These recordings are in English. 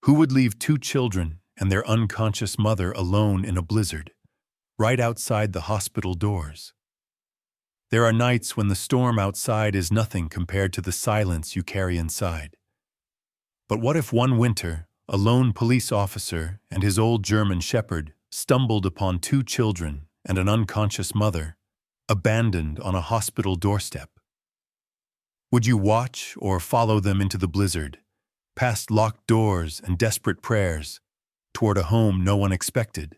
Who would leave two children and their unconscious mother alone in a blizzard, right outside the hospital doors? There are nights when the storm outside is nothing compared to the silence you carry inside. But what if one winter, a lone police officer and his old German shepherd stumbled upon two children and an unconscious mother, abandoned on a hospital doorstep? Would you watch or follow them into the blizzard, past locked doors and desperate prayers, toward a home no one expected?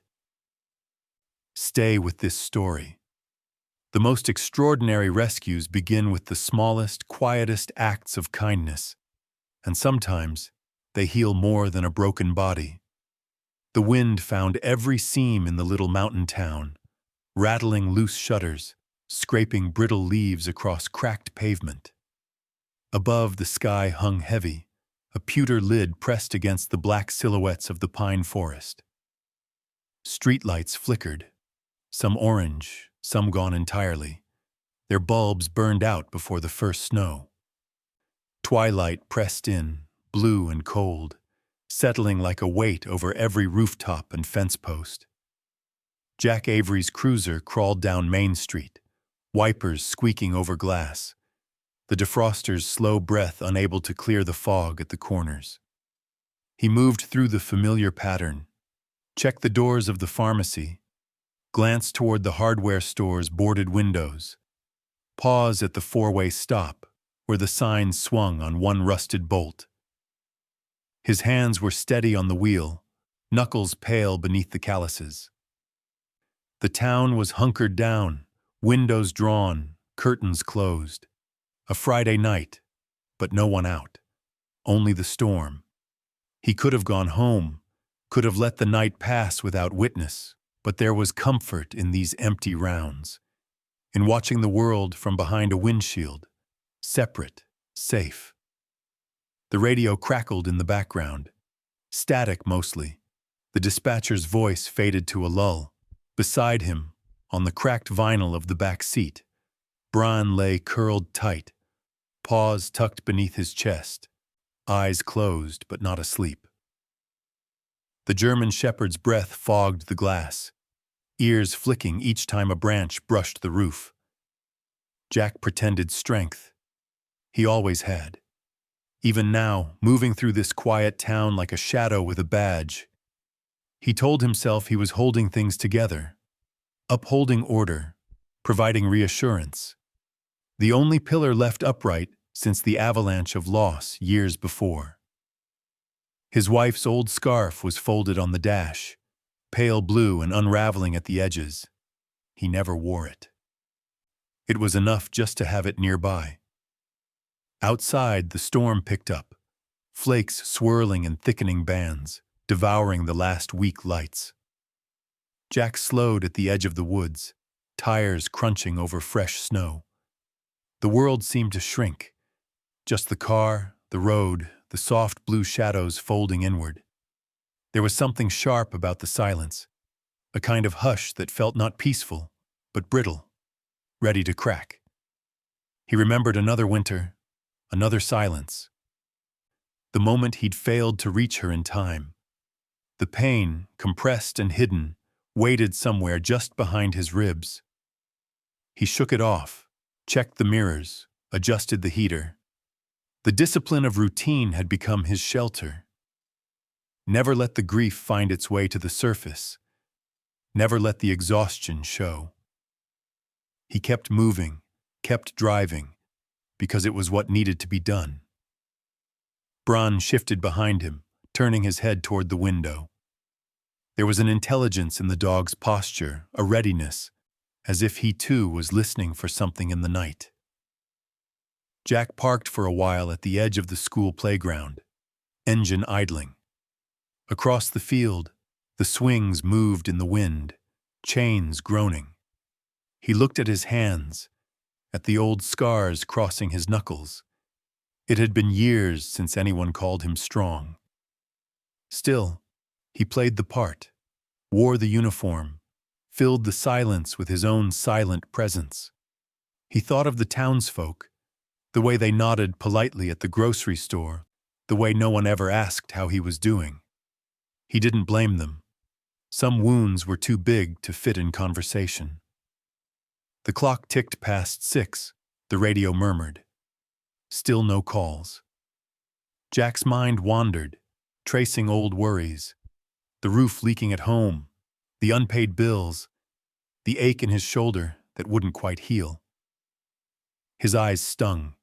Stay with this story. The most extraordinary rescues begin with the smallest, quietest acts of kindness, and sometimes they heal more than a broken body. The wind found every seam in the little mountain town, rattling loose shutters, scraping brittle leaves across cracked pavement. Above, the sky hung heavy, a pewter lid pressed against the black silhouettes of the pine forest. Streetlights flickered, some orange, some gone entirely. Their bulbs burned out before the first snow. Twilight pressed in, blue and cold, settling like a weight over every rooftop and fence post. Jack Avery's cruiser crawled down Main Street, wipers squeaking over glass, the defroster's slow breath unable to clear the fog at the corners. He moved through the familiar pattern, checked the doors of the pharmacy, glanced toward the hardware store's boarded windows, paused at the four-way stop where the sign swung on one rusted bolt. His hands were steady on the wheel, knuckles pale beneath the calluses. The town was hunkered down, windows drawn, curtains closed. A Friday night, but no one out. Only the storm. He could have gone home, could have let the night pass without witness, but there was comfort in these empty rounds, in watching the world from behind a windshield, separate, safe. The radio crackled in the background, static mostly. The dispatcher's voice faded to a lull. Beside him, on the cracked vinyl of the back seat, Bron lay curled tight, paws tucked beneath his chest, eyes closed but not asleep. The German shepherd's breath fogged the glass, ears flicking each time a branch brushed the roof. Jack pretended strength. He always had. Even now, moving through this quiet town like a shadow with a badge, he told himself he was holding things together, upholding order, providing reassurance. The only pillar left upright since the avalanche of loss years before. His wife's old scarf was folded on the dash, pale blue and unraveling at the edges. He never wore it. It was enough just to have it nearby. Outside, the storm picked up, flakes swirling in thickening bands, devouring the last weak lights. Jack slowed at the edge of the woods, tires crunching over fresh snow. The world seemed to shrink. Just the car, the road, the soft blue shadows folding inward. There was something sharp about the silence, a kind of hush that felt not peaceful, but brittle, ready to crack. He remembered another winter, another silence. The moment he'd failed to reach her in time. The pain, compressed and hidden, waited somewhere just behind his ribs. He shook it off, checked the mirrors, adjusted the heater. The discipline of routine had become his shelter. Never let the grief find its way to the surface. Never let the exhaustion show. He kept moving, kept driving, because it was what needed to be done. Bron shifted behind him, turning his head toward the window. There was an intelligence in the dog's posture, a readiness, as if he too was listening for something in the night. Jack parked for a while at the edge of the school playground, engine idling. Across the field, the swings moved in the wind, chains groaning. He looked at his hands, at the old scars crossing his knuckles. It had been years since anyone called him strong. Still, he played the part, wore the uniform, filled the silence with his own silent presence. He thought of the townsfolk, the way they nodded politely at the grocery store, the way no one ever asked how he was doing. He didn't blame them. Some wounds were too big to fit in conversation. The clock ticked past 6, the radio murmured. Still no calls. Jack's mind wandered, tracing old worries. The roof leaking at home, the unpaid bills, the ache in his shoulder that wouldn't quite heal. His eyes stung.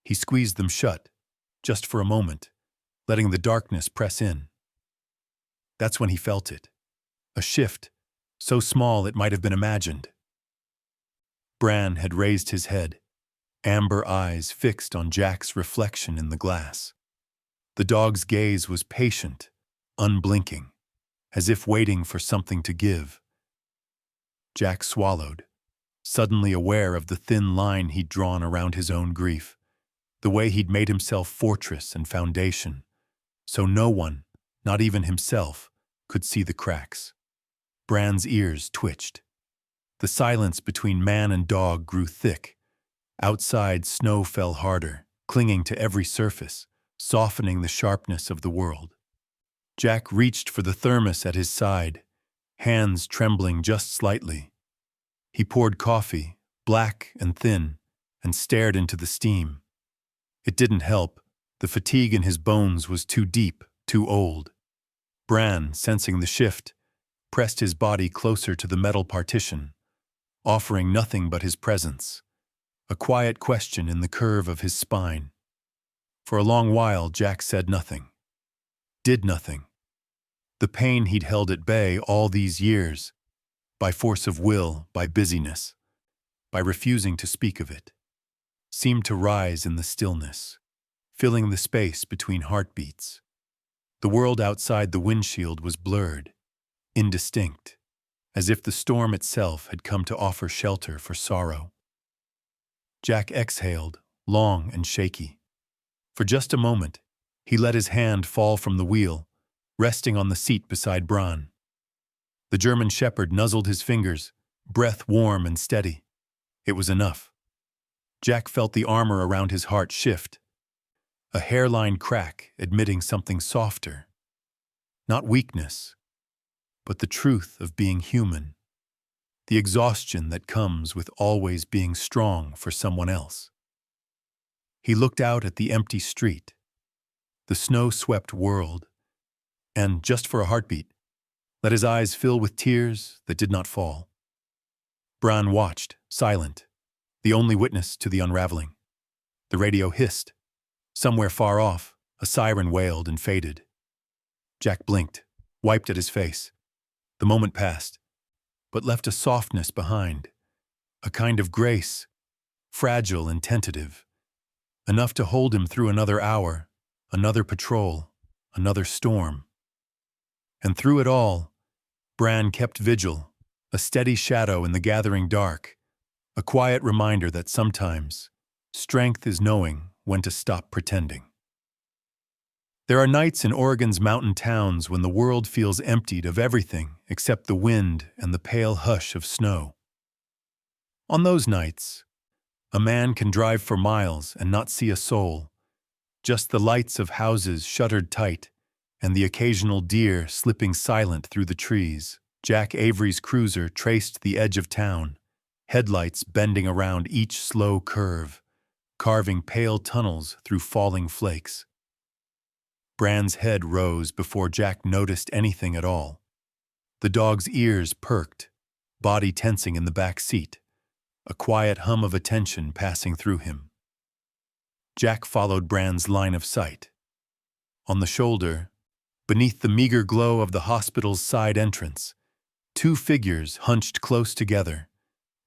He squeezed them shut, just for a moment, letting the darkness press in. That's when he felt it. A shift, so small it might have been imagined. Bran had raised his head, amber eyes fixed on Jack's reflection in the glass. The dog's gaze was patient, unblinking, as if waiting for something to give. Jack swallowed, suddenly aware of the thin line he'd drawn around his own grief, the way he'd made himself fortress and foundation, so no one, not even himself, could see the cracks. Bran's ears twitched. The silence between man and dog grew thick. Outside, snow fell harder, clinging to every surface, softening the sharpness of the world. Jack reached for the thermos at his side, hands trembling just slightly. He poured coffee, black and thin, and stared into the steam. It didn't help. The fatigue in his bones was too deep, too old. Bran, sensing the shift, pressed his body closer to the metal partition, offering nothing but his presence, a quiet question in the curve of his spine. For a long while, Jack said nothing, did nothing. The pain he'd held at bay all these years, by force of will, by busyness, by refusing to speak of it, seemed to rise in the stillness, filling the space between heartbeats. The world outside the windshield was blurred, indistinct, as if the storm itself had come to offer shelter for sorrow. Jack exhaled, long and shaky. For just a moment, he let his hand fall from the wheel, resting on the seat beside Bran. The German shepherd nuzzled his fingers, breath warm and steady. It was enough. Jack felt the armor around his heart shift, a hairline crack admitting something softer. Not weakness, but the truth of being human, the exhaustion that comes with always being strong for someone else. He looked out at the empty street, the snow-swept world, and, just for a heartbeat, let his eyes fill with tears that did not fall. Bran watched, silent, the only witness to the unraveling. The radio hissed. Somewhere far off, a siren wailed and faded. Jack blinked, wiped at his face. The moment passed, but left a softness behind, a kind of grace, fragile and tentative, enough to hold him through another hour, another patrol, another storm. And through it all, Bran kept vigil, a steady shadow in the gathering dark, a quiet reminder that sometimes strength is knowing when to stop pretending. There are nights in Oregon's mountain towns when the world feels emptied of everything except the wind and the pale hush of snow. On those nights, a man can drive for miles and not see a soul, just the lights of houses shuttered tight and the occasional deer slipping silent through the trees. Jack Avery's cruiser traced the edge of town, headlights bending around each slow curve, carving pale tunnels through falling flakes. Bran's head rose before Jack noticed anything at all. The dog's ears perked, body tensing in the back seat, a quiet hum of attention passing through him. Jack followed Bran's line of sight. On the shoulder, beneath the meager glow of the hospital's side entrance, two figures hunched close together,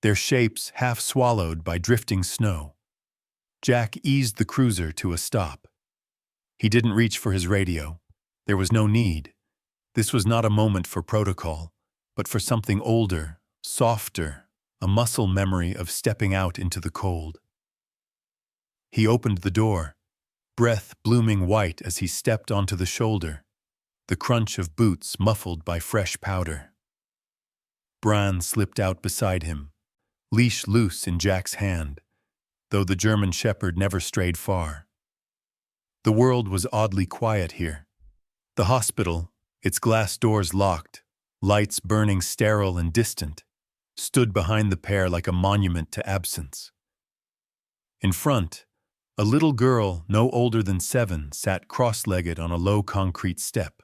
their shapes half swallowed by drifting snow. Jack eased the cruiser to a stop. He didn't reach for his radio. There was no need. This was not a moment for protocol, but for something older, softer, a muscle memory of stepping out into the cold. He opened the door, breath blooming white as he stepped onto the shoulder, the crunch of boots muffled by fresh powder. Bran slipped out beside him, leash loose in Jack's hand, though the German shepherd never strayed far. The world was oddly quiet here. The hospital, its glass doors locked, lights burning sterile and distant, stood behind the pair like a monument to absence. In front, a little girl no older than 7 sat cross-legged on a low concrete step,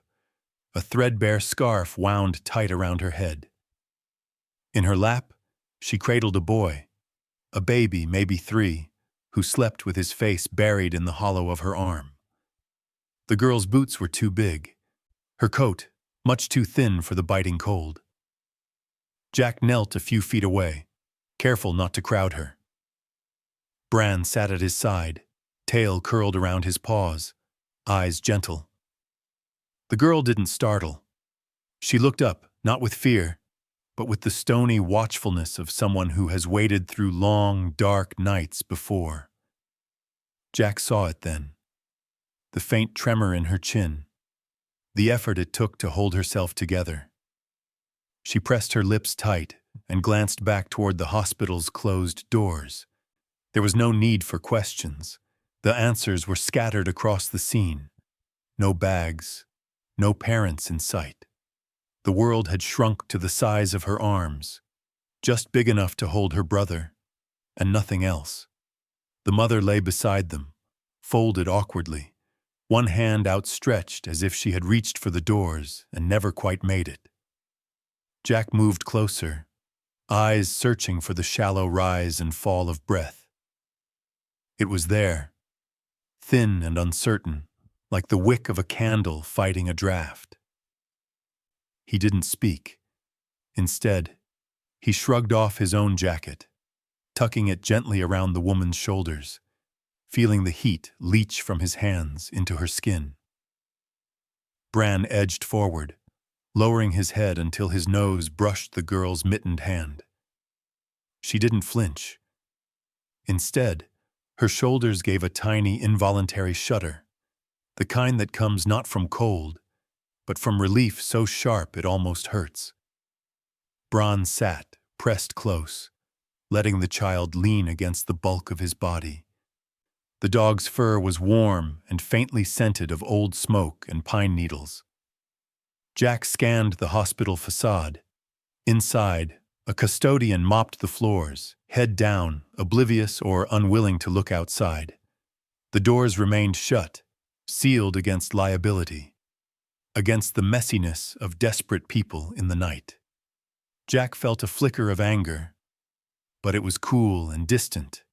a threadbare scarf wound tight around her head. In her lap, she cradled a boy, a baby maybe 3, who slept with his face buried in the hollow of her arm. The girl's boots were too big, her coat much too thin for the biting cold. Jack knelt a few feet away, careful not to crowd her. Bran sat at his side, tail curled around his paws, eyes gentle. The girl didn't startle. She looked up, not with fear, but with the stony watchfulness of someone who has waded through long, dark nights before. Jack saw it then. The faint tremor in her chin, the effort it took to hold herself together. She pressed her lips tight and glanced back toward the hospital's closed doors. There was no need for questions. The answers were scattered across the scene. No bags, no parents in sight. The world had shrunk to the size of her arms, just big enough to hold her brother, and nothing else. The mother lay beside them, folded awkwardly, one hand outstretched as if she had reached for the doors and never quite made it. Jack moved closer, eyes searching for the shallow rise and fall of breath. It was there, thin and uncertain, like the wick of a candle fighting a draft. He didn't speak. Instead, he shrugged off his own jacket, tucking it gently around the woman's shoulders, feeling the heat leach from his hands into her skin. Bran edged forward, lowering his head until his nose brushed the girl's mittened hand. She didn't flinch. Instead, her shoulders gave a tiny, involuntary shudder, the kind that comes not from cold, but from relief so sharp it almost hurts. Bran sat, pressed close, letting the child lean against the bulk of his body. The dog's fur was warm and faintly scented of old smoke and pine needles. Jack scanned the hospital facade. Inside, a custodian mopped the floors, head down, oblivious or unwilling to look outside. The doors remained shut, sealed against liability, against the messiness of desperate people in the night. Jack felt a flicker of anger, but it was cool and distant,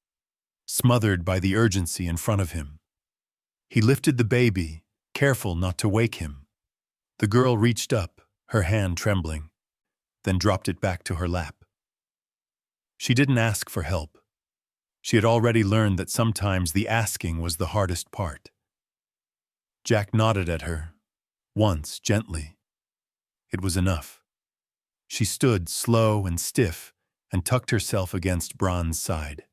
smothered by the urgency in front of him. He lifted the baby, careful not to wake him. The girl reached up, her hand trembling, then dropped it back to her lap. She didn't ask for help. She had already learned that sometimes the asking was the hardest part. Jack nodded at her, once gently. It was enough. She stood slow and stiff and tucked herself against Bran's side.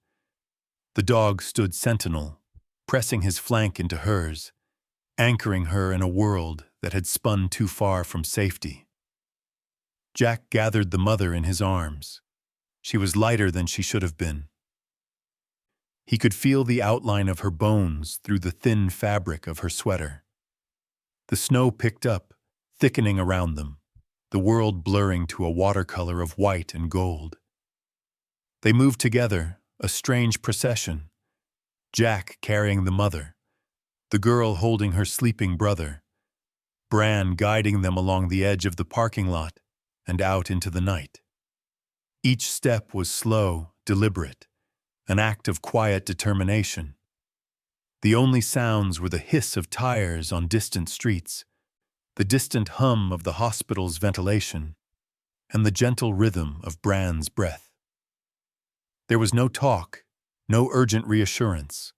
The dog stood sentinel, pressing his flank into hers, anchoring her in a world that had spun too far from safety. Jack gathered the mother in his arms. She was lighter than she should have been. He could feel the outline of her bones through the thin fabric of her sweater. The snow picked up, thickening around them, the world blurring to a watercolor of white and gold. They moved together, a strange procession, Jack carrying the mother, the girl holding her sleeping brother, Bran guiding them along the edge of the parking lot and out into the night. Each step was slow, deliberate, an act of quiet determination. The only sounds were the hiss of tires on distant streets, the distant hum of the hospital's ventilation, and the gentle rhythm of Bran's breath. There was no talk, no urgent reassurance,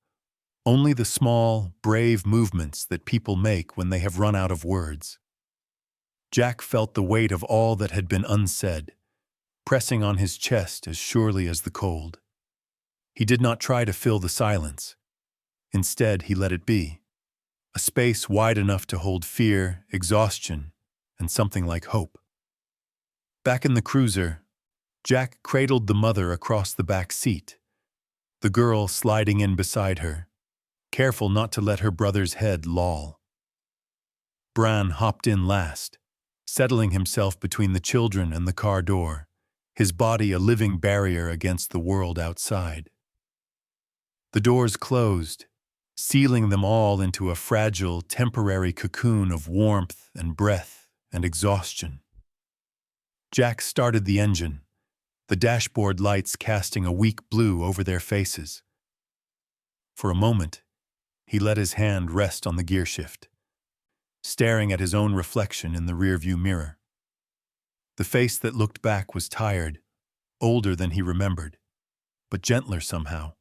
only the small, brave movements that people make when they have run out of words. Jack felt the weight of all that had been unsaid, pressing on his chest as surely as the cold. He did not try to fill the silence. Instead, he let it be, a space wide enough to hold fear, exhaustion, and something like hope. Back in the cruiser, Jack cradled the mother across the back seat, the girl sliding in beside her, careful not to let her brother's head loll. Bran hopped in last, settling himself between the children and the car door, his body a living barrier against the world outside. The doors closed, sealing them all into a fragile, temporary cocoon of warmth and breath and exhaustion. Jack started the engine, the dashboard lights casting a weak blue over their faces. For a moment, he let his hand rest on the gearshift, staring at his own reflection in the rearview mirror. The face that looked back was tired, older than he remembered, but gentler somehow,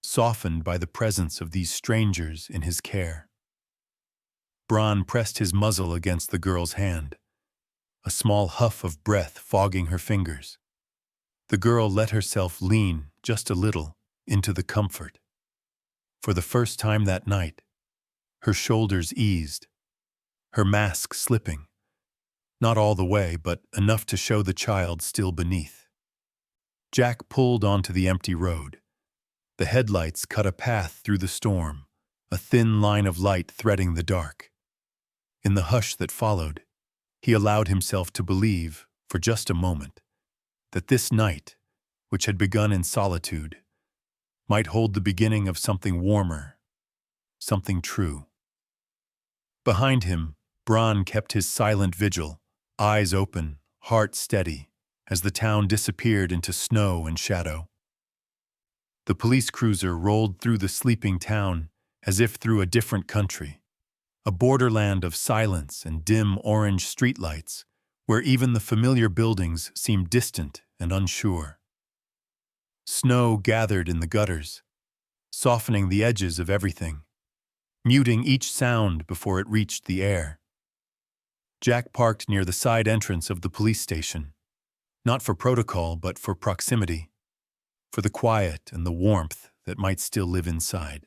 softened by the presence of these strangers in his care. Bran pressed his muzzle against the girl's hand, a small huff of breath fogging her fingers. The girl let herself lean, just a little, into the comfort. For the first time that night, her shoulders eased, her mask slipping, not all the way, but enough to show the child still beneath. Jack pulled onto the empty road. The headlights cut a path through the storm, a thin line of light threading the dark. In the hush that followed, he allowed himself to believe, for just a moment, that this night, which had begun in solitude, might hold the beginning of something warmer, something true. Behind him, Bran kept his silent vigil, eyes open, heart steady, as the town disappeared into snow and shadow. The police cruiser rolled through the sleeping town as if through a different country, a borderland of silence and dim orange streetlights, where even the familiar buildings seemed distant and unsure. Snow gathered in the gutters, softening the edges of everything, muting each sound before it reached the air. Jack parked near the side entrance of the police station, not for protocol but for proximity, for the quiet and the warmth that might still live inside.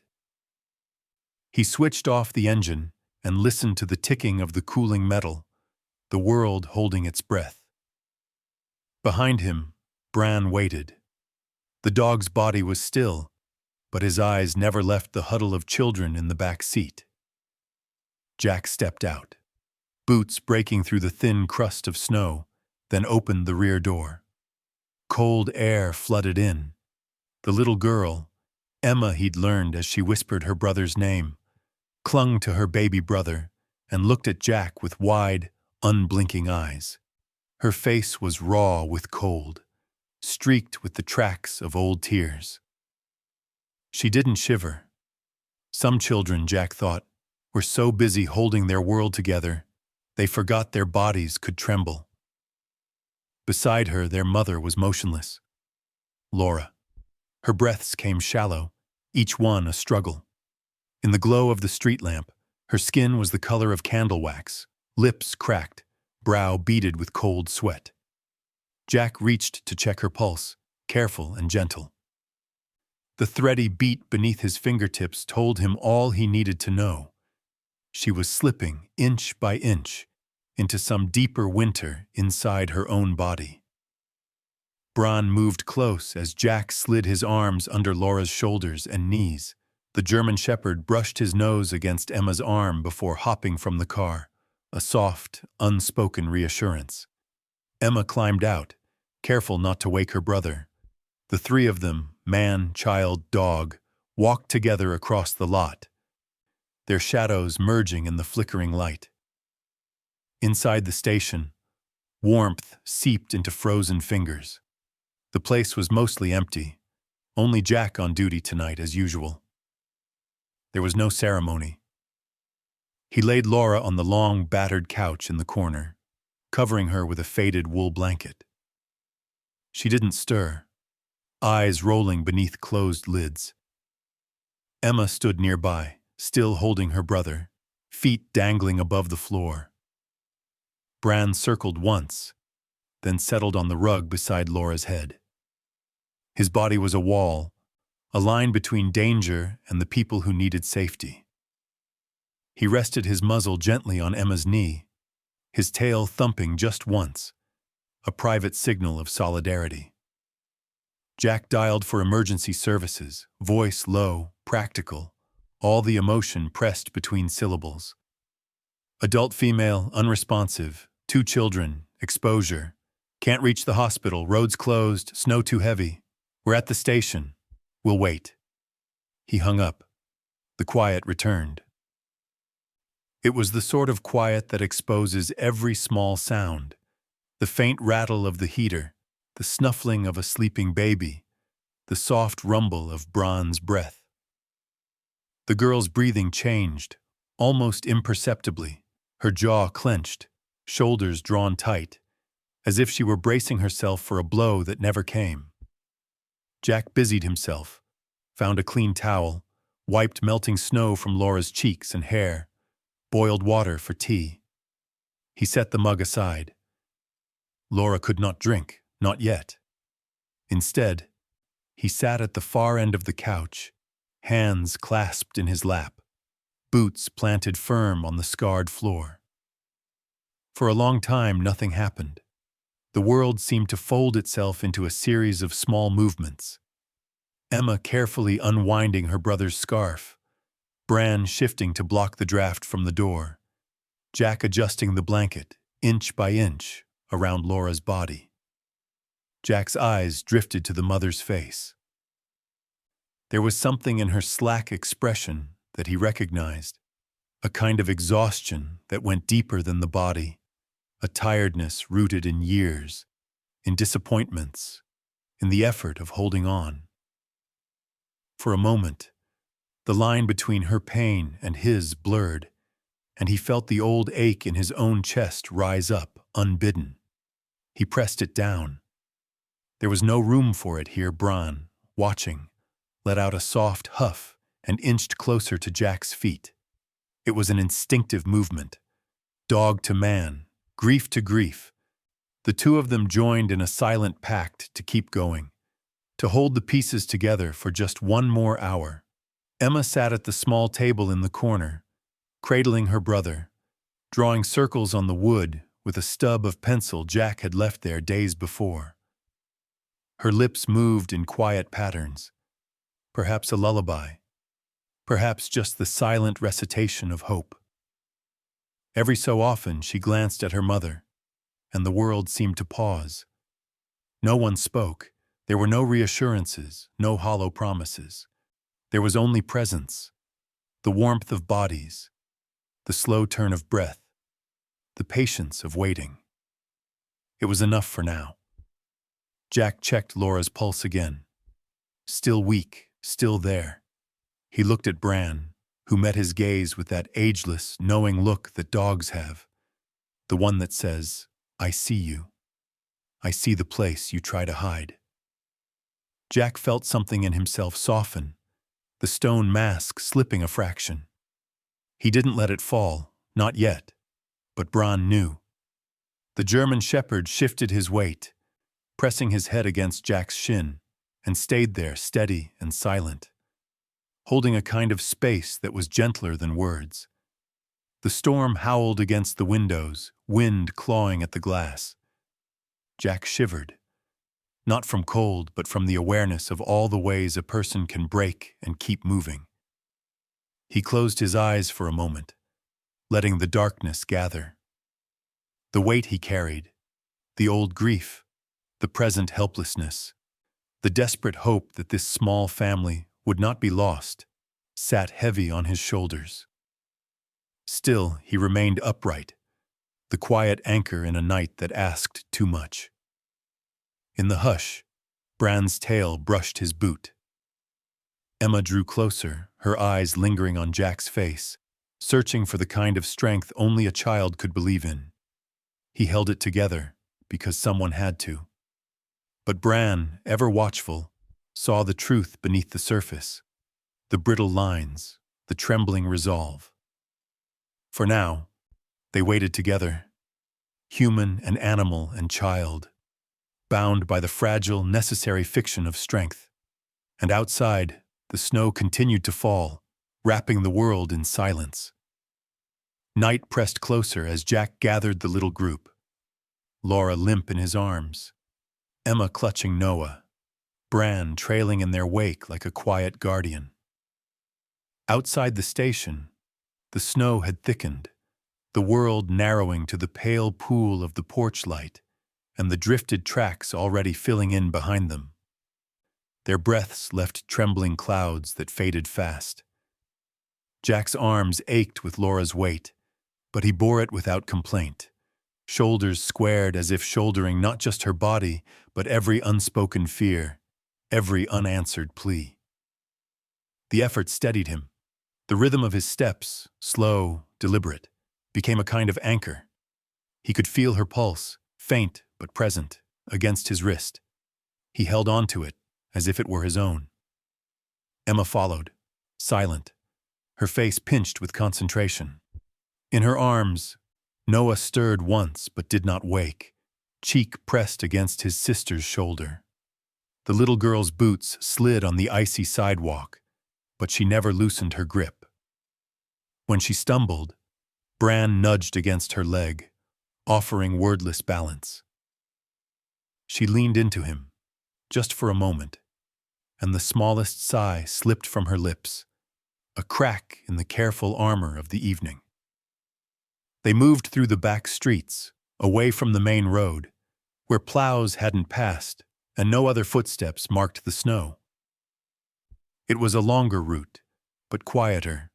He switched off the engine and listened to the ticking of the cooling metal, the world holding its breath. Behind him, Bran waited. The dog's body was still, but his eyes never left the huddle of children in the back seat. Jack stepped out, boots breaking through the thin crust of snow, then opened the rear door. Cold air flooded in. The little girl, Emma he'd learned as she whispered her brother's name, clung to her baby brother and looked at Jack with wide, unblinking eyes. Her face was raw with cold, streaked with the tracks of old tears. She didn't shiver. Some children, Jack thought, were so busy holding their world together, they forgot their bodies could tremble. Beside her, their mother was motionless. Laura. Her breaths came shallow, each one a struggle. In the glow of the street lamp, her skin was the color of candle wax, lips cracked, brow beaded with cold sweat. Jack reached to check her pulse, careful and gentle. The thready beat beneath his fingertips told him all he needed to know. She was slipping, inch by inch, into some deeper winter inside her own body. Bran moved close as Jack slid his arms under Laura's shoulders and knees. The German shepherd brushed his nose against Emma's arm before hopping from the car, a soft, unspoken reassurance. Emma climbed out, careful not to wake her brother. The three of them, man, child, dog, walked together across the lot, their shadows merging in the flickering light. Inside the station, warmth seeped into frozen fingers. The place was mostly empty, only Jack on duty tonight as usual. There was no ceremony. He laid Laura on the long, battered couch in the corner, covering her with a faded wool blanket. She didn't stir, eyes rolling beneath closed lids. Emma stood nearby, still holding her brother, feet dangling above the floor. Bran circled once, then settled on the rug beside Laura's head. His body was a wall, a line between danger and the people who needed safety. He rested his muzzle gently on Emma's knee, his tail thumping just once, a private signal of solidarity. Jack dialed for emergency services, voice low, practical, all the emotion pressed between syllables. Adult female, unresponsive, 2 children, exposure. Can't reach the hospital, roads closed, snow too heavy. We're at the station. We'll wait. He hung up. The quiet returned. It was the sort of quiet that exposes every small sound. The faint rattle of the heater, the snuffling of a sleeping baby, the soft rumble of Braun's breath. The girl's breathing changed, almost imperceptibly, her jaw clenched, shoulders drawn tight, as if she were bracing herself for a blow that never came. Jack busied himself, found a clean towel, wiped melting snow from Laura's cheeks and hair, boiled water for tea. He set the mug aside. Laura could not drink, not yet. Instead, he sat at the far end of the couch, hands clasped in his lap, boots planted firm on the scarred floor. For a long time, nothing happened. The world seemed to fold itself into a series of small movements. Emma carefully unwinding her brother's scarf, Bran shifting to block the draft from the door, Jack adjusting the blanket, inch by inch, around Laura's body. Jack's eyes drifted to the mother's face. There was something in her slack expression that he recognized, a kind of exhaustion that went deeper than the body, a tiredness rooted in years, in disappointments, in the effort of holding on. For a moment, the line between her pain and his blurred, and he felt the old ache in his own chest rise up, unbidden. He pressed it down. There was no room for it here. Bran, watching, let out a soft huff and inched closer to Jack's feet. It was an instinctive movement. Dog to man, grief to grief. The two of them joined in a silent pact to keep going, to hold the pieces together for just one more hour. Emma sat at the small table in the corner, cradling her brother, drawing circles on the wood with a stub of pencil Jack had left there days before. Her lips moved in quiet patterns, perhaps a lullaby, perhaps just the silent recitation of hope. Every so often she glanced at her mother, and the world seemed to pause. No one spoke. There were no reassurances, no hollow promises. There was only presence, the warmth of bodies, the slow turn of breath, the patience of waiting. It was enough for now. Jack checked Laura's pulse again. Still weak, still there. He looked at Bran, who met his gaze with that ageless, knowing look that dogs have, the one that says, "I see you. I see the place you try to hide." Jack felt something in himself soften, the stone mask slipping a fraction. He didn't let it fall, not yet, but Bran knew. The German shepherd shifted his weight, pressing his head against Jack's shin, and stayed there steady and silent, holding a kind of space that was gentler than words. The storm howled against the windows, wind clawing at the glass. Jack shivered, not from cold, but from the awareness of all the ways a person can break and keep moving. He closed his eyes for a moment, letting the darkness gather. The weight he carried, the old grief, the present helplessness, the desperate hope that this small family would not be lost, sat heavy on his shoulders. Still, he remained upright, the quiet anchor in a night that asked too much. In the hush, Bran's tail brushed his boot. Emma drew closer, her eyes lingering on Jack's face, searching for the kind of strength only a child could believe in. He held it together, because someone had to. But Bran, ever watchful, saw the truth beneath the surface, the brittle lines, the trembling resolve. For now, they waited together, human and animal and child, bound by the fragile, necessary fiction of strength. And outside, the snow continued to fall, wrapping the world in silence. Night pressed closer as Jack gathered the little group, Laura limp in his arms, Emma clutching Noah, Bran trailing in their wake like a quiet guardian. Outside the station, the snow had thickened, the world narrowing to the pale pool of the porch light and the drifted tracks already filling in behind them. Their breaths left trembling clouds that faded fast. Jack's arms ached with Laura's weight, but he bore it without complaint, shoulders squared as if shouldering not just her body, but every unspoken fear, every unanswered plea. The effort steadied him. The rhythm of his steps, slow, deliberate, became a kind of anchor. He could feel her pulse, faint but present, against his wrist. He held on to it, as if it were his own. Emma followed, silent, her face pinched with concentration. In her arms, Noah stirred once but did not wake, cheek pressed against his sister's shoulder. The little girl's boots slid on the icy sidewalk, but she never loosened her grip. When she stumbled, Bran nudged against her leg, offering wordless balance. She leaned into him, just for a moment, and the smallest sigh slipped from her lips, a crack in the careful armor of the evening. They moved through the back streets, away from the main road, where plows hadn't passed and no other footsteps marked the snow. It was a longer route, but quieter,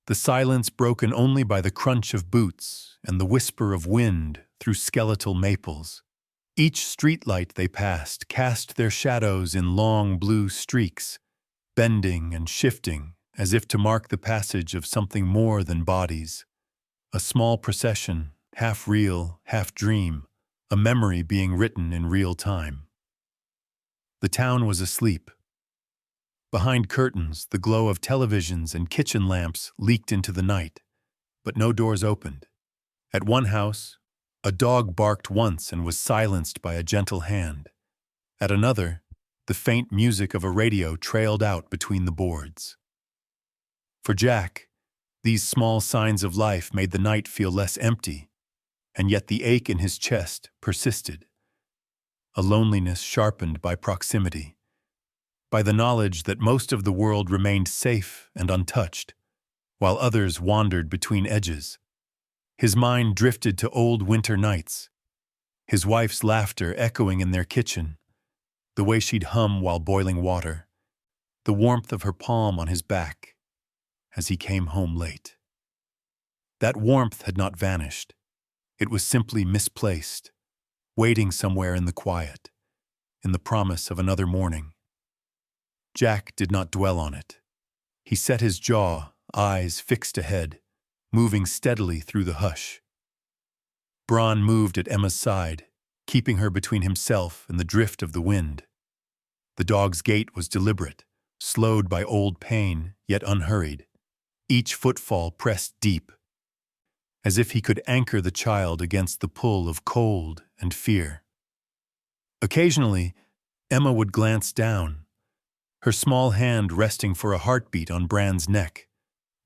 the silence broken only by the crunch of boots and the whisper of wind through skeletal maples. Each streetlight they passed cast their shadows in long blue streaks, bending and shifting as if to mark the passage of something more than bodies. A small procession, half real, half dream, a memory being written in real time. The town was asleep. Behind curtains, the glow of televisions and kitchen lamps leaked into the night, but no doors opened. At one house, a dog barked once and was silenced by a gentle hand. At another, the faint music of a radio trailed out between the boards. For Jack, these small signs of life made the night feel less empty, and yet the ache in his chest persisted. A loneliness sharpened by proximity, by the knowledge that most of the world remained safe and untouched, while others wandered between edges. His mind drifted to old winter nights, his wife's laughter echoing in their kitchen, the way she'd hum while boiling water, the warmth of her palm on his back as he came home late. That warmth had not vanished. It was simply misplaced, waiting somewhere in the quiet, in the promise of another morning. Jack did not dwell on it. He set his jaw, eyes fixed ahead, moving steadily through the hush. Bronn moved at Emma's side, keeping her between himself and the drift of the wind. The dog's gait was deliberate, slowed by old pain, yet unhurried. Each footfall pressed deep, as if he could anchor the child against the pull of cold and fear. Occasionally, Emma would glance down, her small hand resting for a heartbeat on Bran's neck,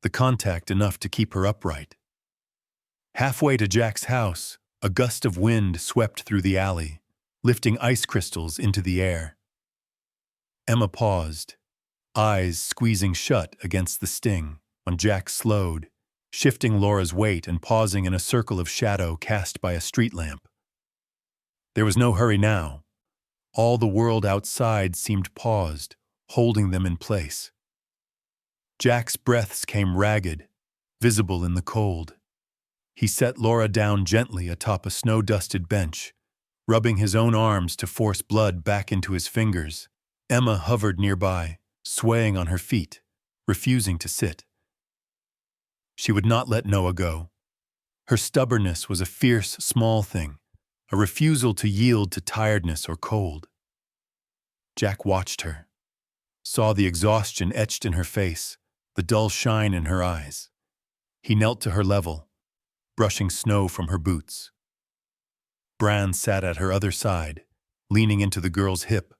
the contact enough to keep her upright. Halfway to Jack's house, a gust of wind swept through the alley, lifting ice crystals into the air. Emma paused, eyes squeezing shut against the sting, when Jack slowed, shifting Laura's weight and pausing in a circle of shadow cast by a street lamp. There was no hurry now. All the world outside seemed paused, holding them in place. Jack's breaths came ragged, visible in the cold. He set Laura down gently atop a snow-dusted bench, rubbing his own arms to force blood back into his fingers. Emma hovered nearby, swaying on her feet, refusing to sit. She would not let Noah go. Her stubbornness was a fierce, small thing, a refusal to yield to tiredness or cold. Jack watched her, saw the exhaustion etched in her face, the dull shine in her eyes. He knelt to her level, brushing snow from her boots. Bran sat at her other side, leaning into the girl's hip,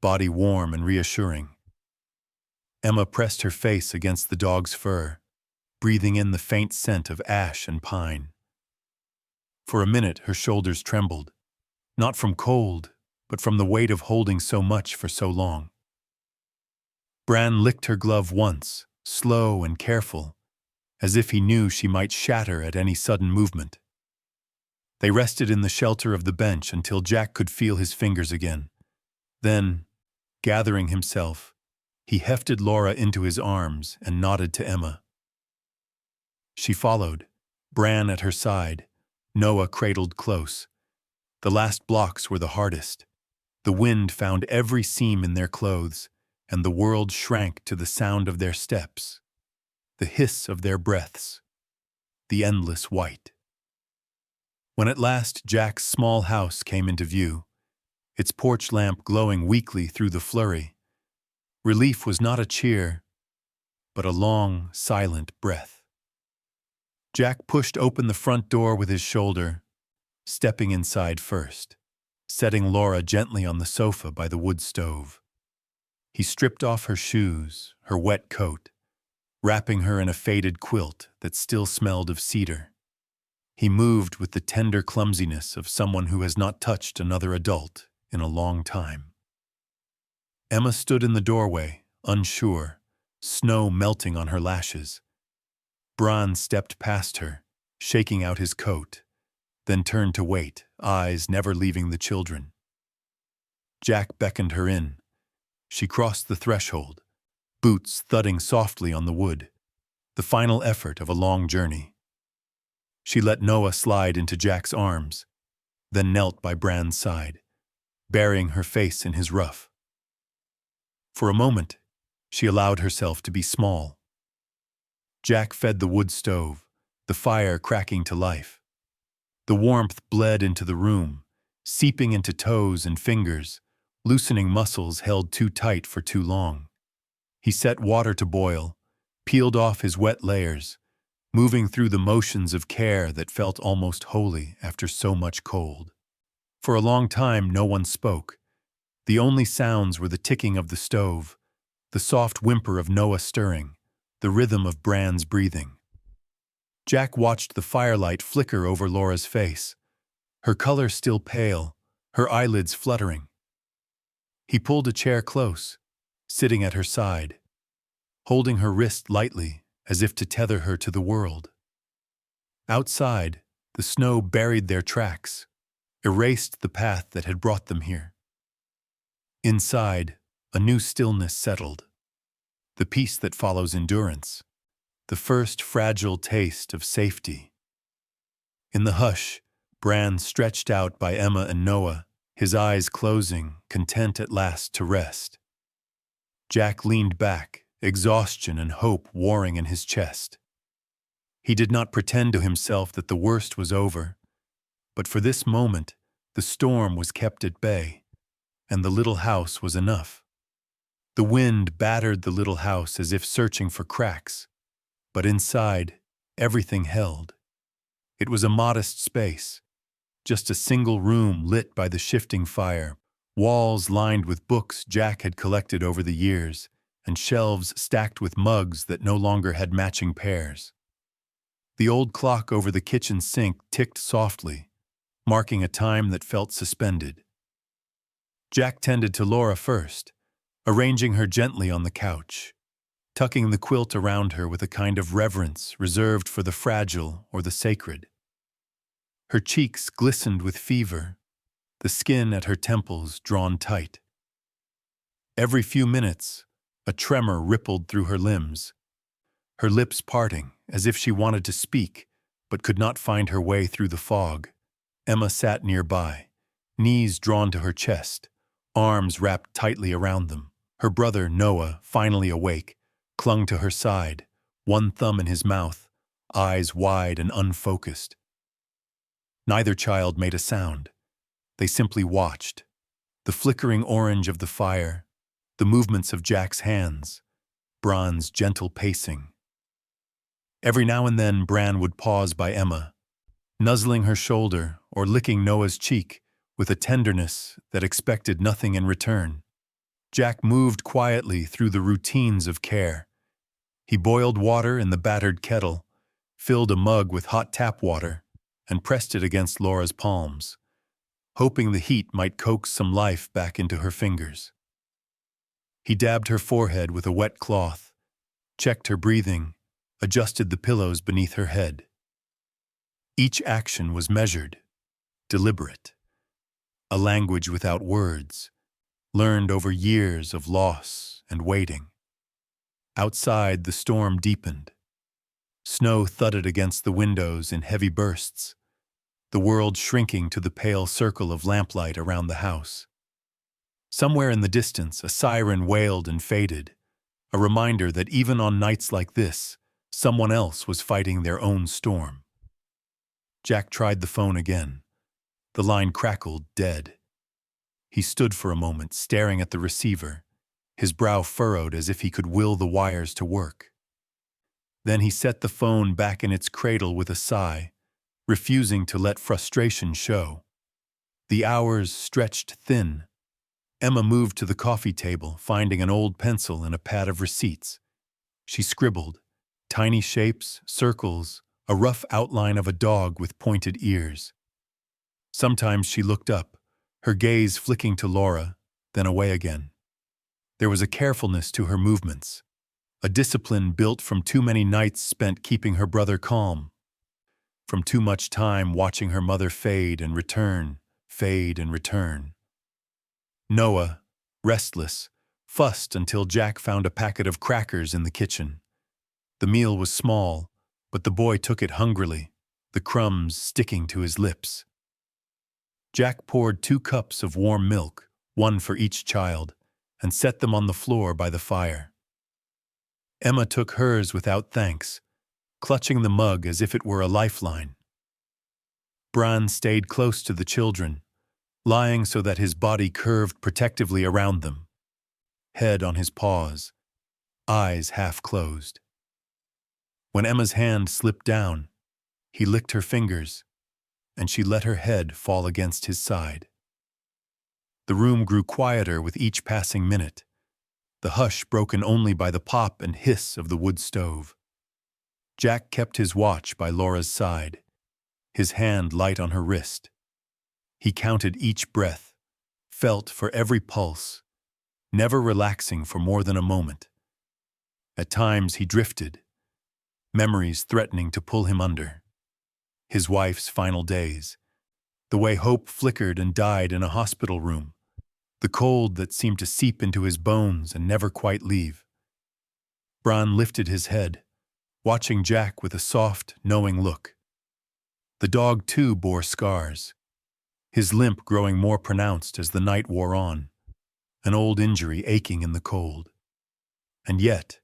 body warm and reassuring. Emma pressed her face against the dog's fur, breathing in the faint scent of ash and pine. For a minute her shoulders trembled, not from cold, but from the weight of holding so much for so long. Bran licked her glove once, slow and careful, as if he knew she might shatter at any sudden movement. They rested in the shelter of the bench until Jack could feel his fingers again. Then, gathering himself, he hefted Laura into his arms and nodded to Emma. She followed, Bran at her side, Noah cradled close. The last blocks were the hardest. The wind found every seam in their clothes, and the world shrank to the sound of their steps, the hiss of their breaths, the endless white. When at last Jack's small house came into view, its porch lamp glowing weakly through the flurry, relief was not a cheer, but a long, silent breath. Jack pushed open the front door with his shoulder, stepping inside first, setting Laura gently on the sofa by the wood stove. He stripped off her shoes, her wet coat, wrapping her in a faded quilt that still smelled of cedar. He moved with the tender clumsiness of someone who has not touched another adult in a long time. Emma stood in the doorway, unsure, snow melting on her lashes. Bran stepped past her, shaking out his coat, then turned to wait, eyes never leaving the children. Jack beckoned her in. She crossed the threshold, boots thudding softly on the wood, the final effort of a long journey. She let Noah slide into Jack's arms, then knelt by Bran's side, burying her face in his ruff. For a moment, she allowed herself to be small. Jack fed the wood stove, the fire cracking to life. The warmth bled into the room, seeping into toes and fingers, loosening muscles held too tight for too long. He set water to boil, peeled off his wet layers, moving through the motions of care that felt almost holy after so much cold. For a long time, no one spoke. The only sounds were the ticking of the stove, the soft whimper of Noah stirring, the rhythm of Bran's breathing. Jack watched the firelight flicker over Laura's face, her color still pale, her eyelids fluttering. He pulled a chair close, sitting at her side, holding her wrist lightly as if to tether her to the world. Outside, the snow buried their tracks, erased the path that had brought them here. Inside, a new stillness settled, the peace that follows endurance, the first fragile taste of safety. In the hush, Bran stretched out by Emma and Noah, his eyes closing, content at last to rest. Jack leaned back, exhaustion and hope warring in his chest. He did not pretend to himself that the worst was over, but for this moment, the storm was kept at bay, and the little house was enough. The wind battered the little house as if searching for cracks, but inside, everything held. It was a modest space, just a single room lit by the shifting fire, walls lined with books Jack had collected over the years, and shelves stacked with mugs that no longer had matching pairs. The old clock over the kitchen sink ticked softly, marking a time that felt suspended. Jack tended to Laura first, arranging her gently on the couch, tucking the quilt around her with a kind of reverence reserved for the fragile or the sacred. Her cheeks glistened with fever, the skin at her temples drawn tight. Every few minutes, a tremor rippled through her limbs, her lips parting as if she wanted to speak but could not find her way through the fog. Emma sat nearby, knees drawn to her chest, arms wrapped tightly around them. Her brother, Noah, finally awake, clung to her side, one thumb in his mouth, eyes wide and unfocused. Neither child made a sound. They simply watched, the flickering orange of the fire, the movements of Jack's hands, Bran's gentle pacing. Every now and then Bran would pause by Emma, nuzzling her shoulder or licking Noah's cheek with a tenderness that expected nothing in return. Jack moved quietly through the routines of care. He boiled water in the battered kettle, filled a mug with hot tap water, and pressed it against Laura's palms, hoping the heat might coax some life back into her fingers. He dabbed her forehead with a wet cloth, checked her breathing, adjusted the pillows beneath her head. Each action was measured, deliberate. A language without words, learned over years of loss and waiting. Outside, the storm deepened. Snow thudded against the windows in heavy bursts, the world shrinking to the pale circle of lamplight around the house. Somewhere in the distance, a siren wailed and faded, a reminder that even on nights like this, someone else was fighting their own storm. Jack tried the phone again. The line crackled, dead. He stood for a moment, staring at the receiver, his brow furrowed as if he could will the wires to work. Then he set the phone back in its cradle with a sigh, refusing to let frustration show. The hours stretched thin. Emma moved to the coffee table, finding an old pencil and a pad of receipts. She scribbled, tiny shapes, circles, a rough outline of a dog with pointed ears. Sometimes she looked up, her gaze flicking to Laura, then away again. There was a carefulness to her movements, a discipline built from too many nights spent keeping her brother calm, from too much time watching her mother fade and return, fade and return. Noah, restless, fussed until Jack found a packet of crackers in the kitchen. The meal was small, but the boy took it hungrily, the crumbs sticking to his lips. Jack poured 2 cups of warm milk, one for each child, and set them on the floor by the fire. Emma took hers without thanks, clutching the mug as if it were a lifeline. Bran stayed close to the children, lying so that his body curved protectively around them, head on his paws, eyes half closed. When Emma's hand slipped down, he licked her fingers, and she let her head fall against his side. The room grew quieter with each passing minute, the hush broken only by the pop and hiss of the wood stove. Jack kept his watch by Laura's side, his hand light on her wrist. He counted each breath, felt for every pulse, never relaxing for more than a moment. At times he drifted, memories threatening to pull him under. His wife's final days, the way hope flickered and died in a hospital room, the cold that seemed to seep into his bones and never quite leave. Bran lifted his head, watching Jack with a soft, knowing look. The dog, too, bore scars, his limp growing more pronounced as the night wore on, an old injury aching in the cold. And yet,